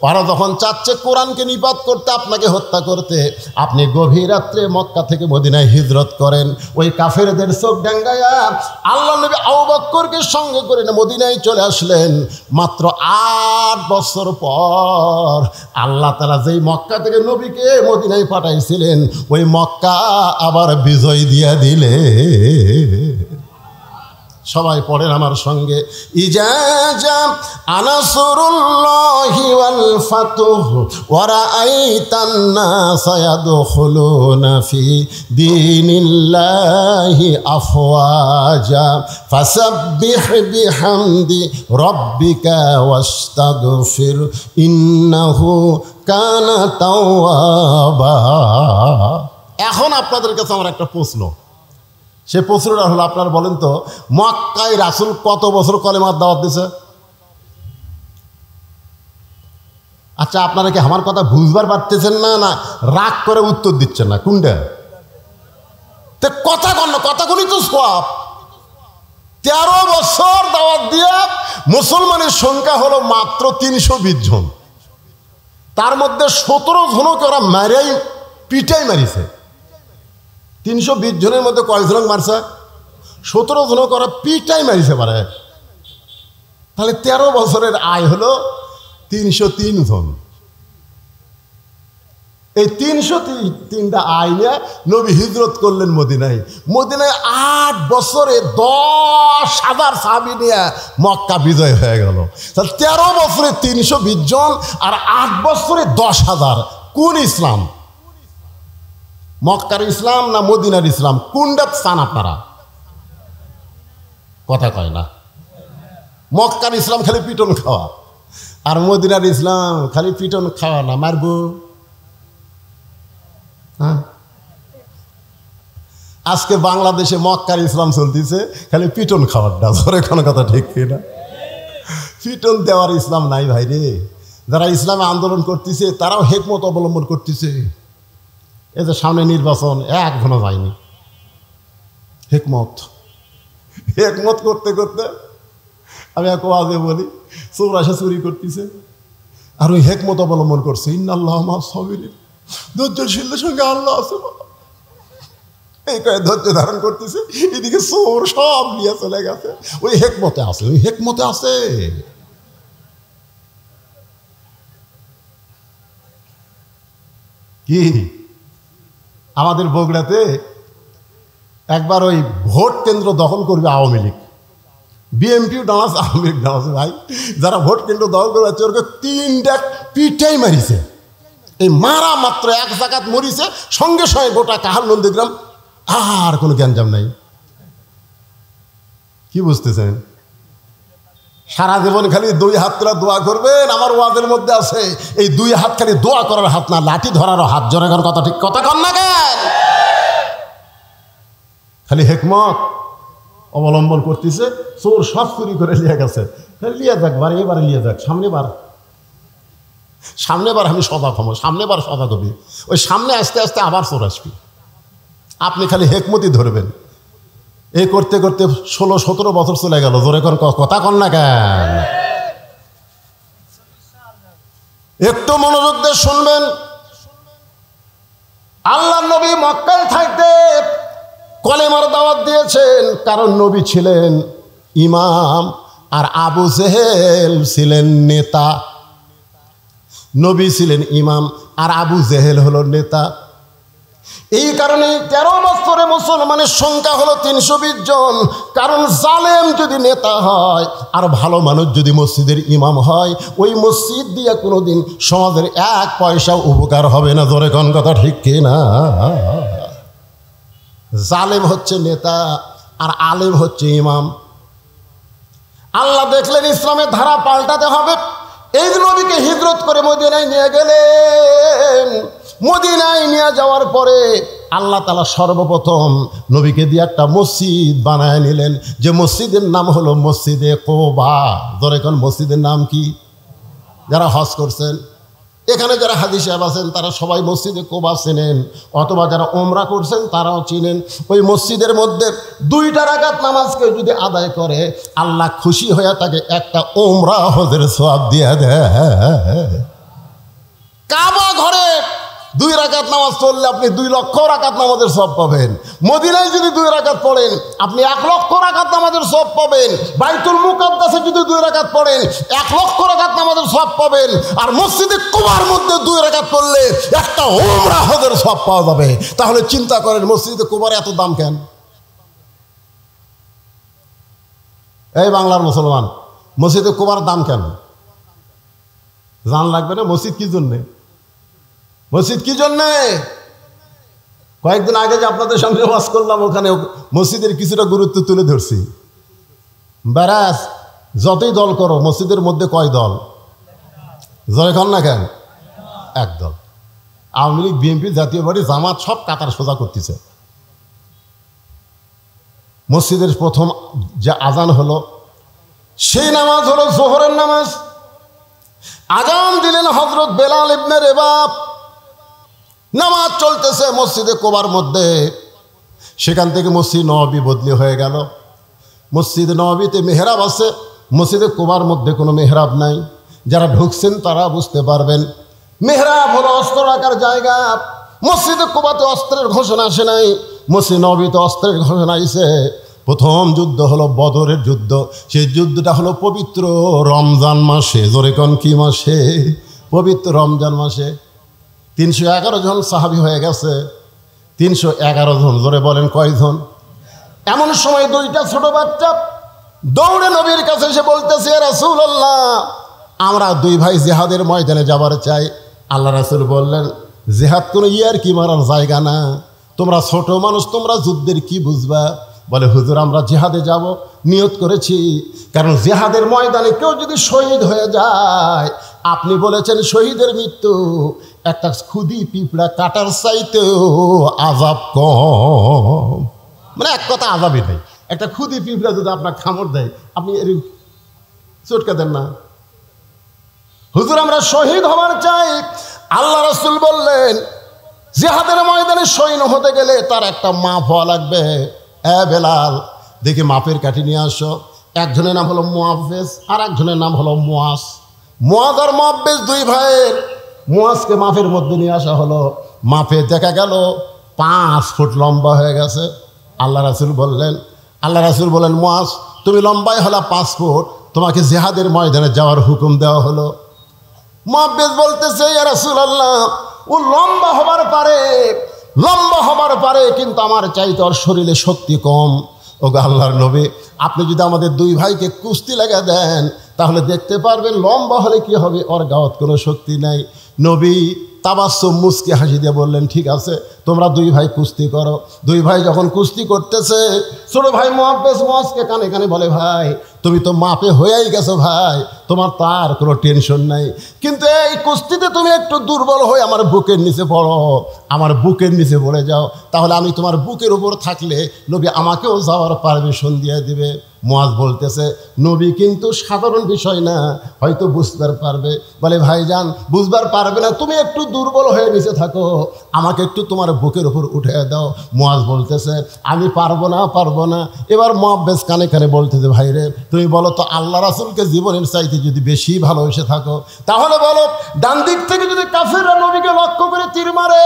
ওরা যখন চাচ্ছে কোরআনকে নিপাত করতে, আপনাকে হত্যা করতে, আপনি গভীর রাত্রে মক্কা থেকে মদিনায় হিজরত করেন। ওই কাফেরদের চোখ ডাঙ্গায়া আল্লাহ নবী আবু বকরকে সঙ্গে করে মদিনায় চলে আসলেন। মাত্র 8 বছর পর আল্লাহ তাআলা যেই মক্কা থেকে নবীকে মদিনায় পাঠাইছিলেন ওই মক্কা আবার বিজয় দিয়া দিলে। সবাই পড়েন আমার সঙ্গে, ইজা জা নাসরুল্লাহি ওয়াল ফাতহ ওয়া রাআইতান নাসা ইয়াদখুলুনা ফি দীনিল্লাহি আফওয়াজা ফাসাব্বিহ বিহামদি রাব্বিকা ওয়াস্তাগফির ইন্নাহু কানা তাওয়াবা। এখন আপনাদের কাছে আমার একটা প্রশ্ন, সে প্রশ্নটা হলো, আপনারা বলেন তো মক্কায় রাসূল কত বছর কলেমার দাওয়াত দিছে? আচ্ছা, আপনারা কি আমার কথা বুঝবার পারতেছেন না, না রাগ করে উত্তর দিচ্ছেন না? কোনটা কথা কন না, কথাগুলি তো সব। 13 বছর দাওয়াত দিয়ে মুসলমানের সংখ্যা হলো মাত্র 320 জন। তার মধ্যে 17 জনকে ওরা মারাই পিটাই মারিছে। 320 জনের মধ্যে কয়জন মারছে? 17 জনকে ওরা পিটাই মারিছে পারে। তাহলে 13 বছরের আয় হলো 303 জন। এই 303টা আয় নিয়ে নবী হিজরত করলেন মদিনায়। মদিনায় 8 বছরে 10,000 সাহাবী নিয়ে মক্কা বিজয় হয়ে গেল। তাহলে 13 বছরে 320 জন আর 8 বছরে 10,000। কোন ইসলাম? মক্কার ইসলাম না মদিনার ইসলাম? কোনটা চান আপনারা? কথা কয় না। মক্কার ইসলাম খালি পিটন খাওয়া, আর মদিনার ইসলাম খালি পিটন খাওয়া না, মারবো। হ্যাঁ, আজকে বাংলাদেশে মক্কার ইসলাম চলতেছে খালি পিটন খাওয়ারটা। ধরে কোনো কথা ঠিক কিনা? পিটন দেওয়ার ইসলাম নাই ভাই রে। যারা ইসলামে আন্দোলন করতেছে তারাও হেকমত অবলম্বন করতেছে। এই যে সামনে নির্বাচন, এখনো যায়নি। হেকমত করতে করতে আমি এক ওয়াজে বলি, চোর আসে চুরি করতেছে আর ওই হেকমত অবলম্বন করছে, ইন্নাল্লাহ মা'আস সাবিরিন, ধৈর্যশীলদের সঙ্গে আল্লাহ আছে। এই কয়ে ধৈর্য ধারণ করতেছে, এদিকে চোর সব নিয়ে চলে গেছে। ওই হেকমতে আছে, ওই হেকমতে আছে। কি আমাদের বগুড়াতে একবার ওই ভোট কেন্দ্র দখল করবে আওয়ামী লীগ, বিএনপিও ডানাস, আওয়ামী লীগ ডানাস। ভাই যারা ভোট কেন্দ্র দখল করবে ওরকে 3টা পিঠাই মারিছে। এই মারা মাত্র 1 জায়গাত মরিছে, সঙ্গে সঙ্গে গোটা কাহার নন্দীগ্রাম আর কোনো গ্যাঞ্জাম নাই। কি বুঝতেছেন? সারা জীবন খালি 2 হাত তোলা দোয়া করবেন। আমার ওয়াজের মধ্যে আছে এই 2 হাত খালি দোয়া করার হাত না, লাঠি ধরারও হাত। জোরে কর কথা, ঠিক কথা কর না কেন? খালি হেকমত অবলম্বন করতেছে। চোর সব চুরি করে লিয়ে গেছে, খালি লিয়ে যাক, বার এবারে লিয়ে যাক। সামনেবার আমি সজাগ হবো, সামনেবার সজাগ হবি। ওই সামনে আস্তে আস্তে আবার চোর আসবি। আপনি খালি হেকমতই ধরবেন। এই করতে করতে 16-17 বছর চলে গেল। জোরে কোন কথা কন না কেন? একটু মনোযোগ দিয়ে শুনবেন। আল্লাহ নবী মক্কায় থাকতে কলেমার দাওয়াত দিয়েছেন, কারণ নবী ছিলেন ইমাম আর আবু জেহেল ছিলেন নেতা। নবী ছিলেন ইমাম আর আবু জেহেল হলো নেতা। এই কারণে 13 বছরে মুসলমানের সংখ্যা হলো 320 জন। কারণ জালেম যদি নেতা হয় আর ভালো মানুষ যদি মসজিদের ইমাম হয়, ওই মসজিদ দিয়ে কোনোদিন সমাজের 1 পয়সা উপকার হবে না। জোরে কোন কথা ঠিক কি না? জালেম হচ্ছে নেতা আর আলেম হচ্ছে ইমাম। আল্লাহ দেখলেন ইসলামের ধারা পাল্টাতে হবে, এই নবীকে হিজরত করে মদিনায় নিয়ে গেলেন। মদিনায় নিয়ে যাওয়ার পরে আল্লাহ তাআলা সর্বপ্রথম নবীকে দিয়ে একটা মসজিদ বানায় নিলেন, যে মসজিদের নাম হলো মসজিদে কোবা। ধরে কোন মসজিদের নাম কি? যারা হজ করছেন, এখানে যারা হাজী সাহেব আছেন তারা সবাই মসজিদে কোবা চেনেন, অথবা যারা ওমরা করছেন তারাও চিনেন। ওই মসজিদের মধ্যে 2টা রাকাত নামাজকে যদি আদায় করে, আল্লাহ খুশি হয়ে তাকে একটা ওমরা হজের সওয়াব দিয়ে দেয়। কাবা ঘরে 2 রাকাত নামাজ পড়লে আপনি 2 লক্ষ রাকাত নামাজের সওয়াব পাবেন। মদিনায় যদি 2 রাকাত পড়েন আপনি 1 লক্ষ রাকাত নামাজের সওয়াব পাবেন। বাইতুল মুকাদ্দাসে যদি 2 রাকাত পড়েন 1 লক্ষ রাকাত নামাজের সওয়াব পাবেন। আর মসজিদে কুবার মধ্যে 2 রাকাত পড়লে একটা উমরা হজের সওয়াব পাওয়া যাবে। তাহলে চিন্তা করেন মসজিদে কুবার এত দাম কেন? এই বাংলার মুসলমান, মসজিদে কুবার দাম কেন জান লাগবে না? মসজিদ কি জন্যে? মসজিদ কি জন্যে? কয়েকদিন আগে যে আপনাদের সঙ্গে ওয়াজ করলাম, ওখানে মসজিদের কিছুটা গুরুত্ব তুলে ধরছি। ব্যারাস যতই দল করো, মসজিদের মধ্যে কয় দল? জয় খান না কেন? 1 দল। আওয়ামী লীগ, বিএনপি, জাতীয় পার্টি, জামাত সব কাতার সোজা করতেছে। মসজিদের প্রথম যে আজান হলো সেই নামাজ হলো জোহরের নামাজ। আজান দিলেন হযরত বেলাল ইবনে রেবাব। নামাজ চলতেছে মসজিদে কোবার মধ্যে। সেখান থেকে মসজিদ নববী বদলি হয়ে গেল। মসজিদ নববীতে মেহরাব আছে, মসজিদে কোবার মধ্যে কোনো মেহরাব নাই। যারা ঢুকছেন তারা বুঝতে পারবেন। মেহরাব হলো অস্ত্র রাখার জায়গা। মসজিদে কোবাতে অস্ত্রের ঘোষণা আসে নাই, মসজিদ নববীতে অস্ত্রের ঘোষণা আইছে। প্রথম যুদ্ধ হলো বদরের যুদ্ধ। সেই যুদ্ধটা হলো পবিত্র রমজান মাসে। জোরে কোন কি মাসে? পবিত্র রমজান মাসে। 311 জন সাহাবী হয়ে গেছে। 311 জন। জোরে বলেন কয়জন? এমন সময় 2টা ছোট বাচ্চা দৌড়ে নবীর কাছে এসে বলতেছে, ইয়া রাসূলুল্লাহ, আমরা 2 ভাই জিহাদের ময়দানে যাবার চাই। আল্লাহ রাসূল বললেন, জিহাদ কোনো ইয়ার কি মারার জায়গা না, তোমরা ছোট মানুষ, তোমরা যুদ্ধের কি বুঝবা? বলে, হুজুর আমরা জিহাদে যাব, নিয়ত করেছি। কারণ জিহাদের ময়দানে কেউ যদি শহীদ হয়ে যায়, আপনি বলেছেন শহীদের মৃত্যু একটা খুদি পিঁপড়া কাটার চাইতেও আযাব কম। মানে এক কথা আযাবই নেই। একটা খুদি পিঁপড়া যদি আপনার কামড় দেয়, আপনি এর চটকে দেন না? হুজুর আমরা শহীদ হওয়ার চাই। আল্লাহ রাসূল বললেন, জিহাদের ময়দানে শহীদ হতে গেলে তার একটা মাপ হওয়া লাগবে। বেলাল, দেখি মাপের কাঠি নিয়ে আসো। একজনের নাম হলো মুআফেজ আর একজনের নাম হলো মুআজ। মুআজ আর মুআফেজ 2 ভাইয়ের। মুআজকে মাপের মধ্যে নিয়ে আসা হলো। মাপে দেখা গেল 5 ফুট লম্বা হয়ে গেছে। আল্লাহ রাসূল বললেন, মুআজ তুমি লম্বাই হলা 5 ফুট, তোমাকে জিহাদের ময়দানে যাওয়ার হুকুম দেওয়া হলো। মুআফেজ বলতেছে, ইয়া রাসূলুল্লাহ, ও লম্বা হবার পারে, কিন্তু আমার চাইতে ওর শরীরে শক্তি কম। ওগো আল্লাহর নবী, আপনি যদি আমাদের 2 ভাইকে কুস্তি লাগা দেন তাহলে দেখতে পারবেন লম্বা হলে কি হবে, ওর গাওয়াত কোনো শক্তি নাই। নবী তাবাসসুম মুস্কি হাসি দিয়ে বললেন, ঠিক আছে তোমরা 2 ভাই কুস্তি করো। 2 ভাই যখন কুস্তি করতেছে, ছোট ভাই মুআজকে কানে কানে বলে, ভাই তুমি তো মাপে হয়েই গেছো ভাই, তোমার তার কোনো টেনশন নাই, কিন্তু এই কুস্তিতে তুমি একটু দুর্বল হয়ে আমার বুকের নিচে পড়ো, আমার বুকের নিচে পড়ে যাও, তাহলে আমি তোমার বুকের উপর থাকলে নবী আমাকেও যাওয়ার পারমিশন দিয়ে দিবে। মুয়াজ বলতেছে নবী কিন্তু সাধারণ বিষয় না, হয়তো বুঝতে পারবে। বলে ভাইজান বুঝবার পারবে না, তুমি একটু দুর্বল হয়ে নিচে থাকো, আমাকে একটু তোমার বুকের উপর উঠে দাও। মুয়াজ বলতেছে আমি পারবো না। এবার মুয়াব্বেস কানে কানে বলতেছে ভাইরে তুমি বলো তো আল্লাহ রাসূলকে জীবনের চাইতে যদি বেশি ভালোবেসে থাকো, তাহলে বলো ডান দিক থেকে যদি কাফেররা নবীকে লক্ষ্য করে তীর মারে,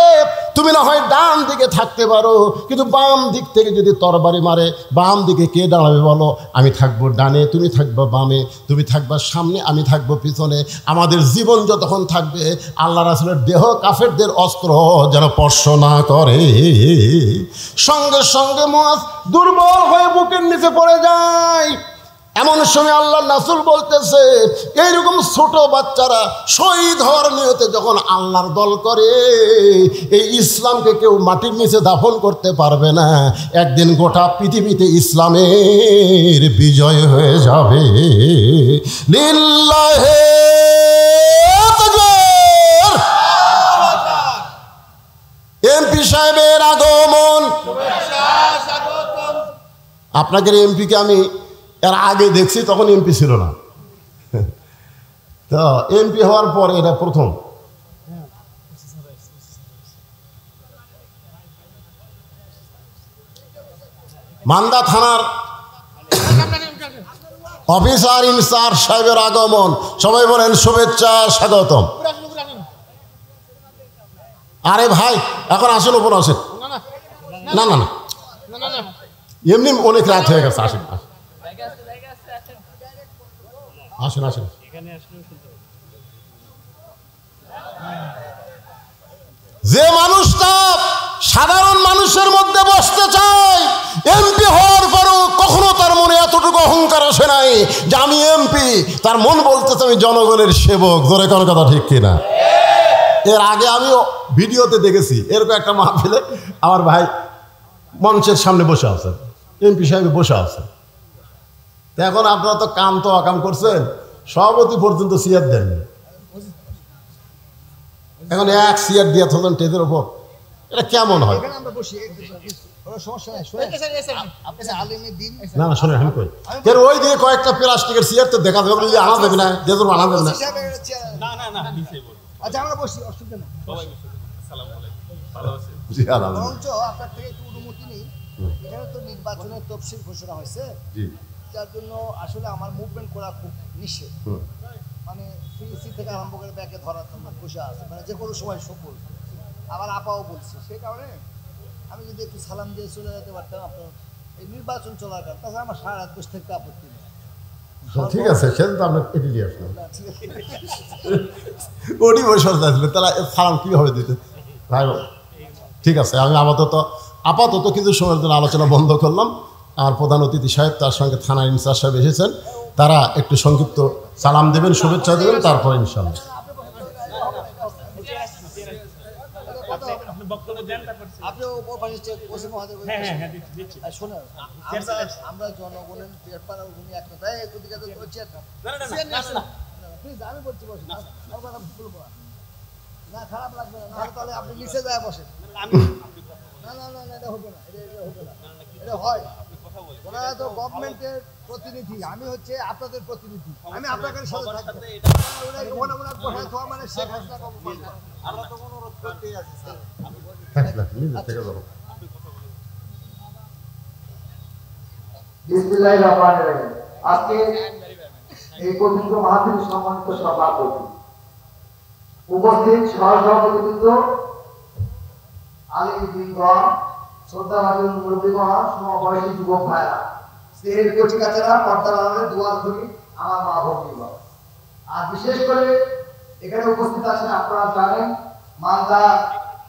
তুমি না হয় ডান দিকে থাকতে পারো, কিন্তু বাম দিক থেকে যদি তরবারি মারে, বাম দিকে কে দাঁড়াবে বলো? আমি থাকবো ডানে, তুমি থাকবো বামে, তুমি থাকবা সামনে, আমি থাকবো পিছনে। আমাদের জীবন যতক্ষণ থাকবে আল্লাহ রাসূলের দেহ কাফেরদের অস্ত্র যেন স্পর্শ না করে। সঙ্গে সঙ্গে মুয়াজ দুর্বল হয়ে বুকের নিচে পড়ে যায়। এমন সময় আল্লাহ রাসূল বলতেছে এইরকম ছোট বাচ্চারা শহীদ হওয়ার নিয়তে যখন আল্লাহর দল করে, এই ইসলামকে কেউ মাটির নিচে দাফন করতে পারবে না। একদিন গোটা পৃথিবীতে ইসলামের বিজয় হয়ে যাবে। লিল্লাহে তাকবীর। এমপি সাহেবের আগমন। আপনাদের এমপিকে আমি এর আগে দেখছি, তখন এমপি ছিল না, তো এমপি হওয়ার পর এটা প্রথম। মান্দা থানার অফিসার ইনচার্জ সাহেবের আগমন, সবাই বলেন শুভেচ্ছা স্বাগতম। আরে ভাই এখন আসেন, ওপর আসেন। না না না এমনি অনেক রাত হয়ে গেছে, আসেন আসেন আসেন। যে মানুষটা সাধারণ মানুষের মধ্যে বসতে চায়, এমপি হওয়ার পরও কখনো তার মনে এতটুকু অহংকার আসে নাই যে আমি এমপি। তার মন বলতেছে আমি জনগণের সেবক। জোরে কোনো কথা ঠিক কিনা? এর আগে আমি ভিডিওতে দেখেছি এরকম একটা মাহফিলে আমার ভাই মঞ্চের সামনে বসে আছেন, এমপি সাহেব বসে আছেন। এখন আপনারা তো কাম তো অকাম করছেন, সভাপতি পর্যন্ত চেয়ার দেননি। এখন এক চেয়ার দিয়ে থাকেন টেজের ওপর, এটা কেমন হয়? না না শোনেন, আমি কই এর ওই দিকে কয়েকটা প্লাস্টিকের চেয়ার তো দেখা যাবে, আনা যাবে না, দেশের আনা যাবে না। আচ্ছা আমরা বসি, অসুবিধা নেই। আপনার থেকে একটু অনুমতি নেই। এখানে তো নির্বাচনের তফসিল ঘোষণা হয়েছে, যার জন্য আসলে আমার মুভমেন্ট করা খুব নিষেধ। মানে সিইসি থেকে আরম্ভ করে ব্যাকে ধরার জন্য বসে আছে, মানে যে কোনো সময় সফল। আবার আপাও বলছে, সেই কারণে আমি যদি একটু সালাম দিয়ে চলে যেতে পারতাম আপনার এই নির্বাচন চলার কারণ। তাছাড়া আমার সারা রাত বসে থাকতে আপত্তি নেই। ঠিক আছে, সেদিন তো আপনার এটি দিয়ে আসলাম, ওটি বসে আসলে তারা সালাম কীভাবে দিতে ভাই। ঠিক আছে, আমি আপাতত কিছু সময়ের জন্য আলোচনা বন্ধ করলাম। আর প্রধান অতিথি সাহেব, তার সঙ্গে থানার ইনচার্জ সাহেব এসেছেন, তারা একটু সংক্ষিপ্ত সালাম দেবেন, শুভেচ্ছা দেবেন, তারপর ইনশাআল্লাহ। আমরা জনগণের না খারাপ লাগবে না, তাহলে আপনি নিচে যায় বসেন। না না না এটা হবে না, এটা হয়। ওনারা তো গভর্নমেন্টের প্রতিনিধি, আমি হচ্ছে আপনাদের প্রতিনিধি, আমি আপনাদের সাথে থাকবো। মানে শেখ হাসিনা আমরা তো অনুরোধ করতেই আছি স্যার। বিসমিল্লাহির রহমানির রহিম। আজকে এই পবিত্র মাহফিল সম্মানিত সভাপতি, উপস্থিত সহসভাপতিবৃন্দ, আলিমগণ, শ্রদ্ধাভাজন মুরব্বীগণ, সমবয়সী যুবক ভাইরা, স্নেহের কচি কাছেরা, পর্দার আড়ালে দুয়ার ধরি আমার মা ভগ্নীগণ। আর বিশেষ করে এখানে উপস্থিত আছেন, আপনারা জানেন মালদা,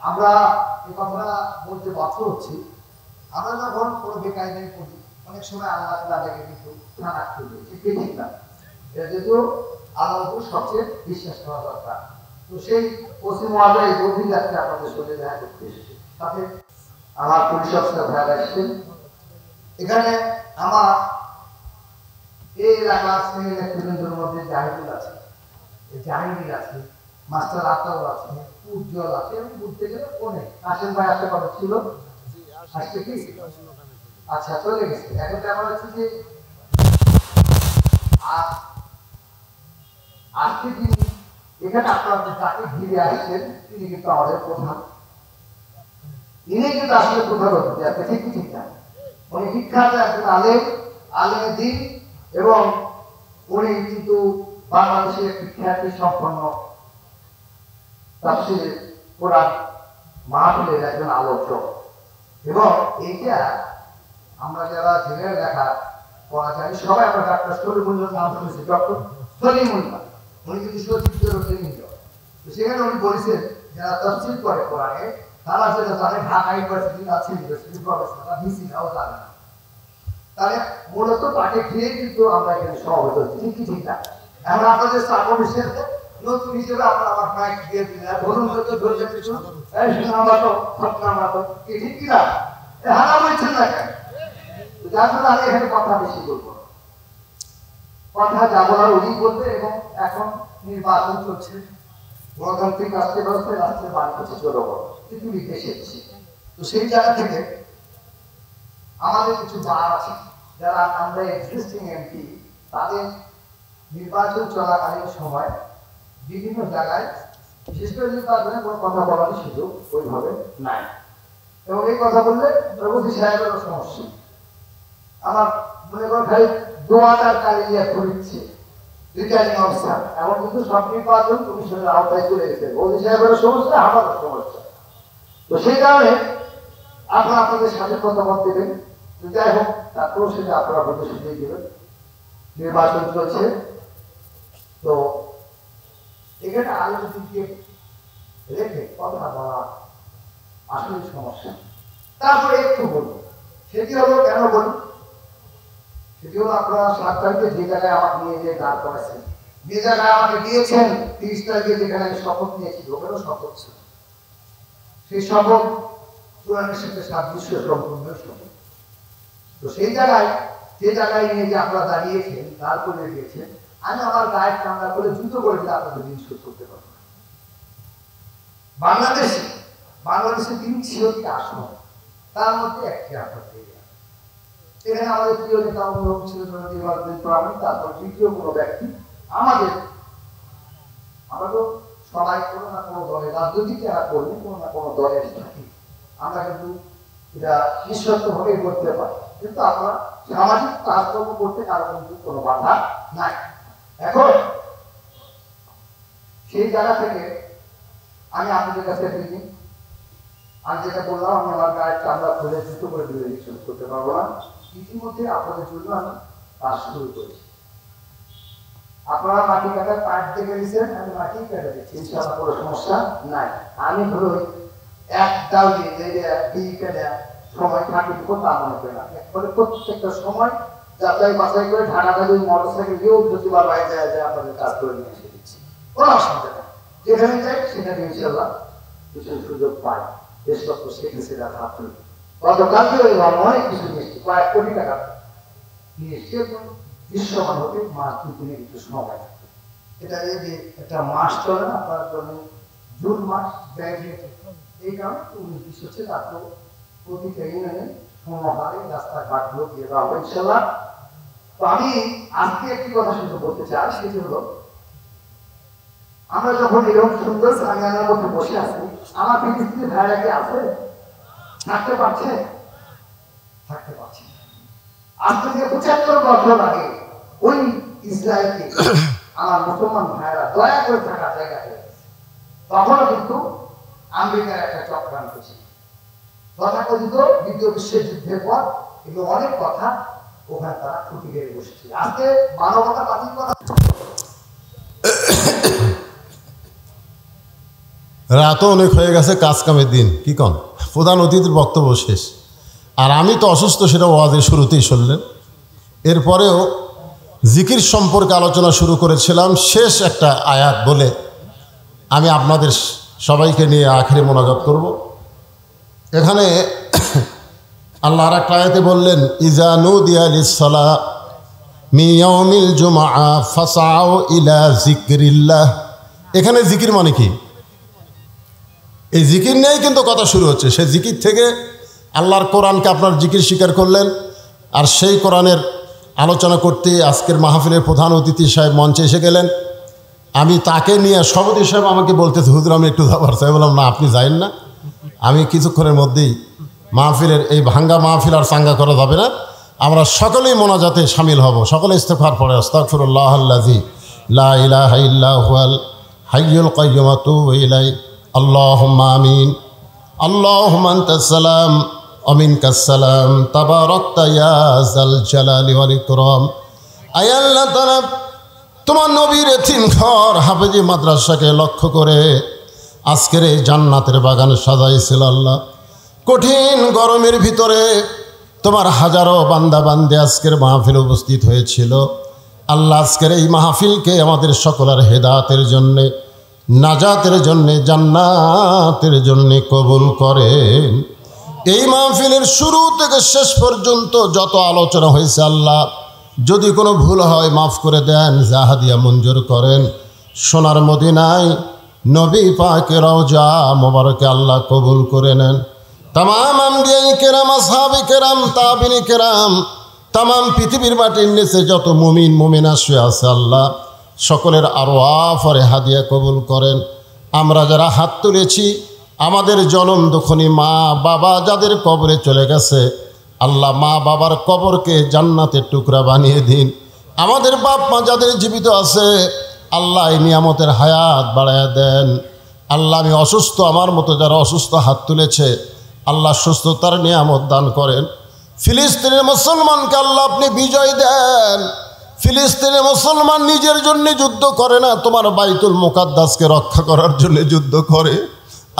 আমরা এই কথাটা বলতে বাধ্য হচ্ছি, আমরা যখন কোনো বেকায়দায় পড়ি অনেক সময় আল্লাহ তাদেরকে কিন্তু থানা খুলবে, ঠিক না? এটা যেহেতু আল্লাহর উপর সবচেয়ে বিশ্বাস করা দরকার। তো সেই পশ্চিম মহাজা এই গভীর রাত্রে আপনাদের সঙ্গে দেখা করতে এসেছে, সাথে আমার পরিষদ ভাইরা এসেছেন। এখানে আমার এই এলাকার স্নেহের নেতৃবৃন্দের মধ্যে জাহিদুল আছে, জাহিদুল আছে, মাস্টার আতাউল আছে, উজ্জ্বল আছে, এবং ঘুরতে গেলে অনেক। কাশেম ভাই আসতে কথা ছিল, আসছে কি? আচ্ছা, চলে গেছে। এখন ব্যাপার হচ্ছে যে আজকে তিনি এখানে আপনারা তাকে ঘিরে আসছেন, তিনি কিন্তু আমাদের প্রধান। ইনি কিন্তু আসলে প্রধান অতিথি, আপনি ঠিক কি ঠিক না? উনি বিখ্যাত একজন আলেম, আলেমের দিন, এবং উনি কিন্তু বাংলাদেশের একটি খ্যাতি সম্পন্ন তাফসীর কোরআন মাহফিলের একজন আলোচক। এবং এইটা আমরা যারা জেনারেল লেখা পড়া জানি সবাই আমরা ডাক্তার সলিমুল্লাহ নাম শুনেছি, ডক্টর সলিমুল্লাহ। উনি কিন্তু সচিবদের নিত। তো সেখানে উনি বলেছেন যারা তাফসীর করে কোরআনে তারা যেটা জানে Dhaka university, Rajshahi university professor বা ভিসি নাও জানে না। তাহলে মূলত তাকে খেয়ে কিন্তু আমরা এখানে সমবেত হচ্ছি, ঠিক কি ঠিক না? এখন আপনাদের সার্ভিসের নতুন হিসেবে আপনারা আমার মাইক দিয়ে দিলেন, বলুন তো ধরে কিছু এই শোনাবাতো ঘটনাবাতো কি ঠিক কি না? হারা বলছেন না কেন? যার জন্য আমি এখানে কথা বেশি বলবো, কথা যা বলার উনি বলবে। এবং এখন নির্বাচন চলছে, গণতান্ত্রিক রাষ্ট্র ব্যবস্থায় রাষ্ট্রের বাণী হচ্ছে জনগণ, পৃথিবী দেশে এসেছে। তো সেই জায়গা থেকে আমাদের কিছু বার আছে যারা আমরা এক্সিস্টিং এমপি, তাদের নির্বাচন চলাকালীন সময় বিভিন্ন জায়গায় বিশেষ করে নির্বাচনে কোনো কথা বলার সুযোগ ওইভাবে নাই। এবং এই কথা বললে প্রগতি সাহেবেরও সমস্যা। আমার মনে করো খালি দোয়াটার কালিয়া ঘুরিচ্ছে রিটার্নিং অফিসার, এমন কিন্তু সব নির্বাচন কমিশনের আওতায় চলে গেছে। প্রগতি সাহেবেরও সমস্যা, আমারও সমস্যা। তো সেই কারণে আপনারা আপনাদের সাথে কথা বলতে দেবেন। যাই হোক, তারপরেও সেটা আপনারা বুঝে শুনেই দেবেন। নির্বাচন চলছে, তো এখানে আলোচনাকে রেখে কথা বলা আসলে সমস্যা। তারপরে একটু বলবো, সেটি হলো কেন বলি, সেটি হলো আপনারা 7 তারিখে যে জায়গায় আমাকে নিয়ে যে দাঁড় করেছেন, যে জায়গায় আমাকে দিয়েছেন 30 তারিখে যেখানে আমি শপথ নিয়েছি, ওখানেও শপথ ছিল। সেই শপথ কোরআনের সাথে সাদৃশ্য সম্পূর্ণ শপথ। তো সেই জায়গায় যে জায়গায় নিয়ে যে আপনারা দাঁড়িয়েছেন, দাঁড় করে দিয়েছেন, আমি আমার গায়ের কান্না করে জুতো করে দিলে আপনাদের ঋণ শোধ করতে পারবো। বাংলাদেশে 3টি আসন, তার মধ্যে একটি আপনার এখানে আমাদের প্রিয় নেতা অনুরোধ ছিল আমি, তারপর দ্বিতীয় কোনো ব্যক্তি আমাদের, আমরা তো সবাই কোনো না কোনো দলের রাজনৈতিক যারা করলে কোনো না কোনো দলের থাকি, আমরা কিন্তু এটা নিঃশর্তভাবে করতে পারি, কিন্তু আমরা সামাজিক কাজকর্ম করতে কারো কিন্তু কোনো বাধা নাই। এখন সেই জায়গা থেকে আমি আপনাদের কাছে দিই, আমি যেটা বললাম, আমি আমার গায়ের চামড়া খুলে জুতো করে দিলে রিকশন করতে পারবো না। ইতিমধ্যে আপনাদের জন্য আমি কাজ শুরু করেছি। আপনারা মাটি কাটার কাঠ দেখে দিচ্ছেন, আমি মাটি কেটে দিচ্ছি, ইনশাআল্লাহ কোনো সমস্যা নাই। আমি ধরো এক ডাল দিয়ে সময় থাকি তা মনে করি না, একবারে প্রত্যেকটা সময় যাচাই বাছাই করে ঢাকা যদি মোটরসাইকেল দিয়েও প্রতিবার বাইরে যায় আপনাদের কাজ করে নিয়ে এসে দিচ্ছি, কোনো অসুবিধা নেই। যেখানে যাই সেখানে ইনশাআল্লাহ কিছু সুযোগ পাই। দেশপক্ষ শিখেছে রাখা আপনি গতকালকে অনেক কিছু নিয়েছি, কয়েক কোটি টাকা নিয়ে এসে দৃশ্যমান হতে মাস 2-3 কিছু সময় লাগবে। এটা যে একটা মাস চলে না আপনার জন্য, জুন মাস ব্যয় হয়েছে, এই কারণে 19 হচ্ছে তারপর প্রতিটা ইউনিয়নে সমহারে রাস্তাঘাটগুলো দিয়ে দেওয়া হবে ইনশাআল্লাহ। তো আমি আজকে একটি কথা শুধু বলতে চাই, সেটি হলো আমরা যখন এরকম সুন্দর সামিয়ানার মধ্যে বসে আছি, আমার ফিলিস্তিনি ভাইরা কি আছে? থাকতে পারছে? থাকতে পারছে। আজ থেকে 75 বছর আগে ওই ইসরায়েলকে আমার মুসলমান ভাইরা দয়া করে থাকার জায়গা হয়ে গেছে। তখনও কিন্তু আমেরিকার একটা চক্রান্ত ছিল, তথাকথিত দ্বিতীয় বিশ্বযুদ্ধের পর এগুলো অনেক কথা ওখানে তারা খুঁটি গেড়ে বসেছিল। আজকে মানবতা বাতিল করা, রাতও অনেক হয়ে গেছে, কাজ কামের দিন, কি কন? প্রধান অতিথির বক্তব্য শেষ, আর আমি তো অসুস্থ, সেটা ওয়াজের শুরুতেই শুনলেন। এরপরেও জিকির সম্পর্কে আলোচনা শুরু করেছিলাম, শেষ একটা আয়াত বলে আমি আপনাদের সবাইকে নিয়ে আখেরে মোনাজাত করব। এখানে আল্লাহ আর একটা আয়াতে বললেন, ইজা নুদিয়া লিস-সালাহ মিন ইয়াউমিল জুমআ ফাসআউ ইলা যিকরিল্লাহ। এখানে জিকির মানে কি? এই জিকির নিয়েই কিন্তু কথা শুরু হচ্ছে। সেই জিকির থেকে আল্লাহর কোরআনকে আপনার জিকির স্বীকার করলেন, আর সেই কোরআনের আলোচনা করতে আজকের মাহফিলের প্রধান অতিথি সাহেব মঞ্চে এসে গেলেন। আমি তাকে নিয়ে সভাপতি সাহেব আমাকে বলতেছে, হুজুর আমি একটু যাবার চাই। বললাম না, আপনি যাইন না, আমি কিছুক্ষণের মধ্যেই মাহফিলের এই ভাঙ্গা মাহফিল আর চাঙ্গা করা যাবে না, আমরা সকলেই মোনাজাতে শামিল হব। সকলে ইস্তেগফার পড়ে আস্তাগফিরুল্লাহাল্লাযী লা ইলাহা ইল্লা হুয়াল হাইয়ুল কাইয়্যুম ওয়া আতুবু ইলাইহি আল্লাহুম্মা আমিন। আল্লাহুম্মা আনতাস সালাম ওয়া মিনকাস সালাম তাবারাকতা ইয়া যাল জালালি ওয়াল ইকরাম। আয় আল্লাহ তাআলা, তোমার নবীর এতিমঘর হাফেজি মাদ্রাসাকে লক্ষ্য করে আজকের এই জান্নাতের বাগান সাজাইছিল আল্লাহ। কঠিন গরমের ভিতরে তোমার হাজারো বান্দা বান্দে আজকের মাহফিল উপস্থিত হয়েছিল আল্লাহ। আজকের এই মাহফিলকে আমাদের সকলের হেদায়েতের জন্যে, নাজাতের জন্যে, জান্নাতের জন্যে কবুল করেন। এই মাহফিলের শুরু থেকে শেষ পর্যন্ত যত আলোচনা হয়েছে আল্লাহ, যদি কোনো ভুল হয় মাফ করে দেন, জাহাদিয়া মঞ্জুর করেন। সোনার মদিনায় নবী পাকের রওজা মোবারকে আল্লাহ কবুল করে নেন। তামাম আম্বিয়ায়ে কেরাম, আসহাবে কেরাম, তাবিঈনে কেরাম, তামাম পৃথিবীর মাটির নিচে যত মুমিন মুমিনা শুয়ে আছে আল্লাহ, সকলের আরওয়াহ আর হাদিয়া কবুল করেন। আমরা যারা হাত তুলেছি, আমাদের জনম দুঃখনী মা বাবা যাদের কবরে চলে গেছে আল্লাহ, মা বাবার কবরকে জান্নাতের টুকরা বানিয়ে দিন। আমাদের বাপ মা যাদের জীবিত আছে আল্লাহ, এই নিয়ামতের হায়াত বাড়ায়া দেন। আল্লাহ, আমি অসুস্থ, আমার মতো যারা অসুস্থ হাত তুলেছে আল্লাহ সুস্থতার নিয়ামত দান করেন। ফিলিস্তিনের মুসলমানকে আল্লাহ আপনি বিজয় দেন। ফিলিস্তিনের মুসলমান নিজের জন্য যুদ্ধ করে না, তোমার বাইতুল মুকাদ্দাসকে রক্ষা করার জন্য যুদ্ধ করে।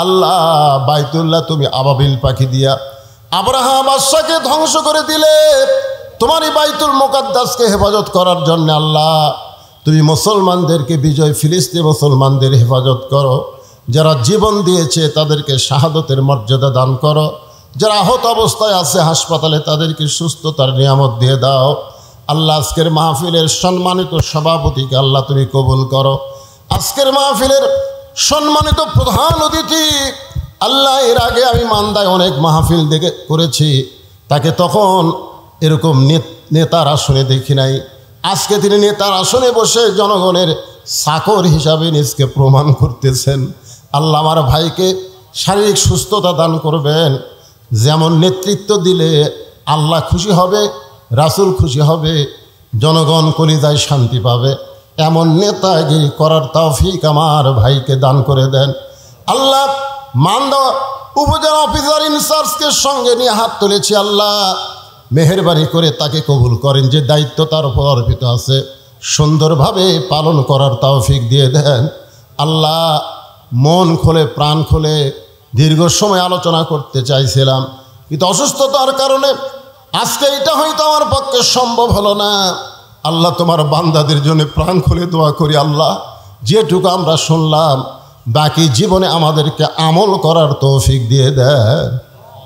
আল্লাহ, বাইতুল্লাহ তুমি আবাবিল পাখি দিয়া আব্রাহা বাদশাকে ধ্বংস করে দিলে, তোমারই বাইতুল মুকাদ্দাসকে হেফাজত করার জন্য আল্লাহ তুমি মুসলমানদেরকে বিজয়, ফিলিস্তিন মুসলমানদের হেফাজত করো। যারা জীবন দিয়েছে তাদেরকে শাহাদতের মর্যাদা দান করো। যারা আহত অবস্থায় আছে হাসপাতালে তাদেরকে সুস্থতার নিয়ামত দিয়ে দাও। আল্লাহ, আজকের মাহফিলের সম্মানিত সভাপতিকে আল্লাহ তুমি কবুল করো। আজকের মাহফিলের সম্মানিত প্রধান অতিথি আল্লাহ, এর আগে আমি মান্দায় অনেক মাহফিল দেখে করেছি, তাকে তখন এরকম নেতার আসনে দেখি নাই। আজকে তিনি নেতার আসনে বসে জনগণের চাকর হিসাবে নিজকে প্রমাণ করতেছেন। আল্লাহ, আমার ভাইকে শারীরিক সুস্থতা দান করবেন। যেমন নেতৃত্ব দিলে আল্লাহ খুশি হবে, রাসূল খুশি হবে, জনগণ কলিজায় শান্তি পাবে, এমন নেতাগিরি করার তৌফিক আমার ভাইকে দান করে দেন। আল্লাহ, মান্দা উপজেলা অফিসার ইনচার্জকে সঙ্গে নিয়ে হাত তুলেছি আল্লাহ, মেহেরবানি করে তাকে কবুল করেন। যে দায়িত্ব তার উপর অর্পিত আছে সুন্দরভাবে পালন করার তৌফিক দিয়ে দেন। আল্লাহ, মন খুলে প্রাণ খুলে দীর্ঘ সময় আলোচনা করতে চাইছিলাম, কিন্তু অসুস্থতার কারণে আজকে এটা হয়তো আমার পক্ষে সম্ভব হলো না। আল্লাহ, তোমার বান্দাদের জন্য প্রাণ খুলে দোয়া করি আল্লাহ, যেটুকু আমরা শুনলাম বাকি জীবনে আমাদেরকে আমল করার তৌফিক দিয়ে দেন।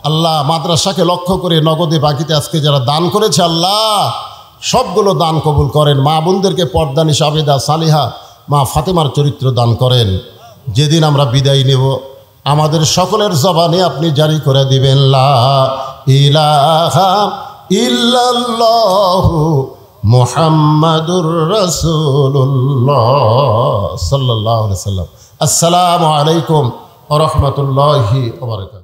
আল্লাহ, মাদ্রাসাকে লক্ষ্য করে নগদে বাকিতে আজকে যারা দান করেছে আল্লাহ সবগুলো দান কবুল করেন। মা বোনদেরকে পর্দা নিশাবেদা সালিহা মা ফাতেমার চরিত্র দান করেন। যেদিন আমরা বিদায় নেব আমাদের সকলের জবানে আপনি জারি করে দিবেন, লা ইলাহা ইল্লাল্লাহু মুহাম্মাদুর রাসূলুল্লাহ সাল্লাল্লাহু আলাইহি ওয়াসাল্লাম। আসসালামু আলাইকুম ওয়া রাহমাতুল্লাহি ওয়া বারাকাতুহু।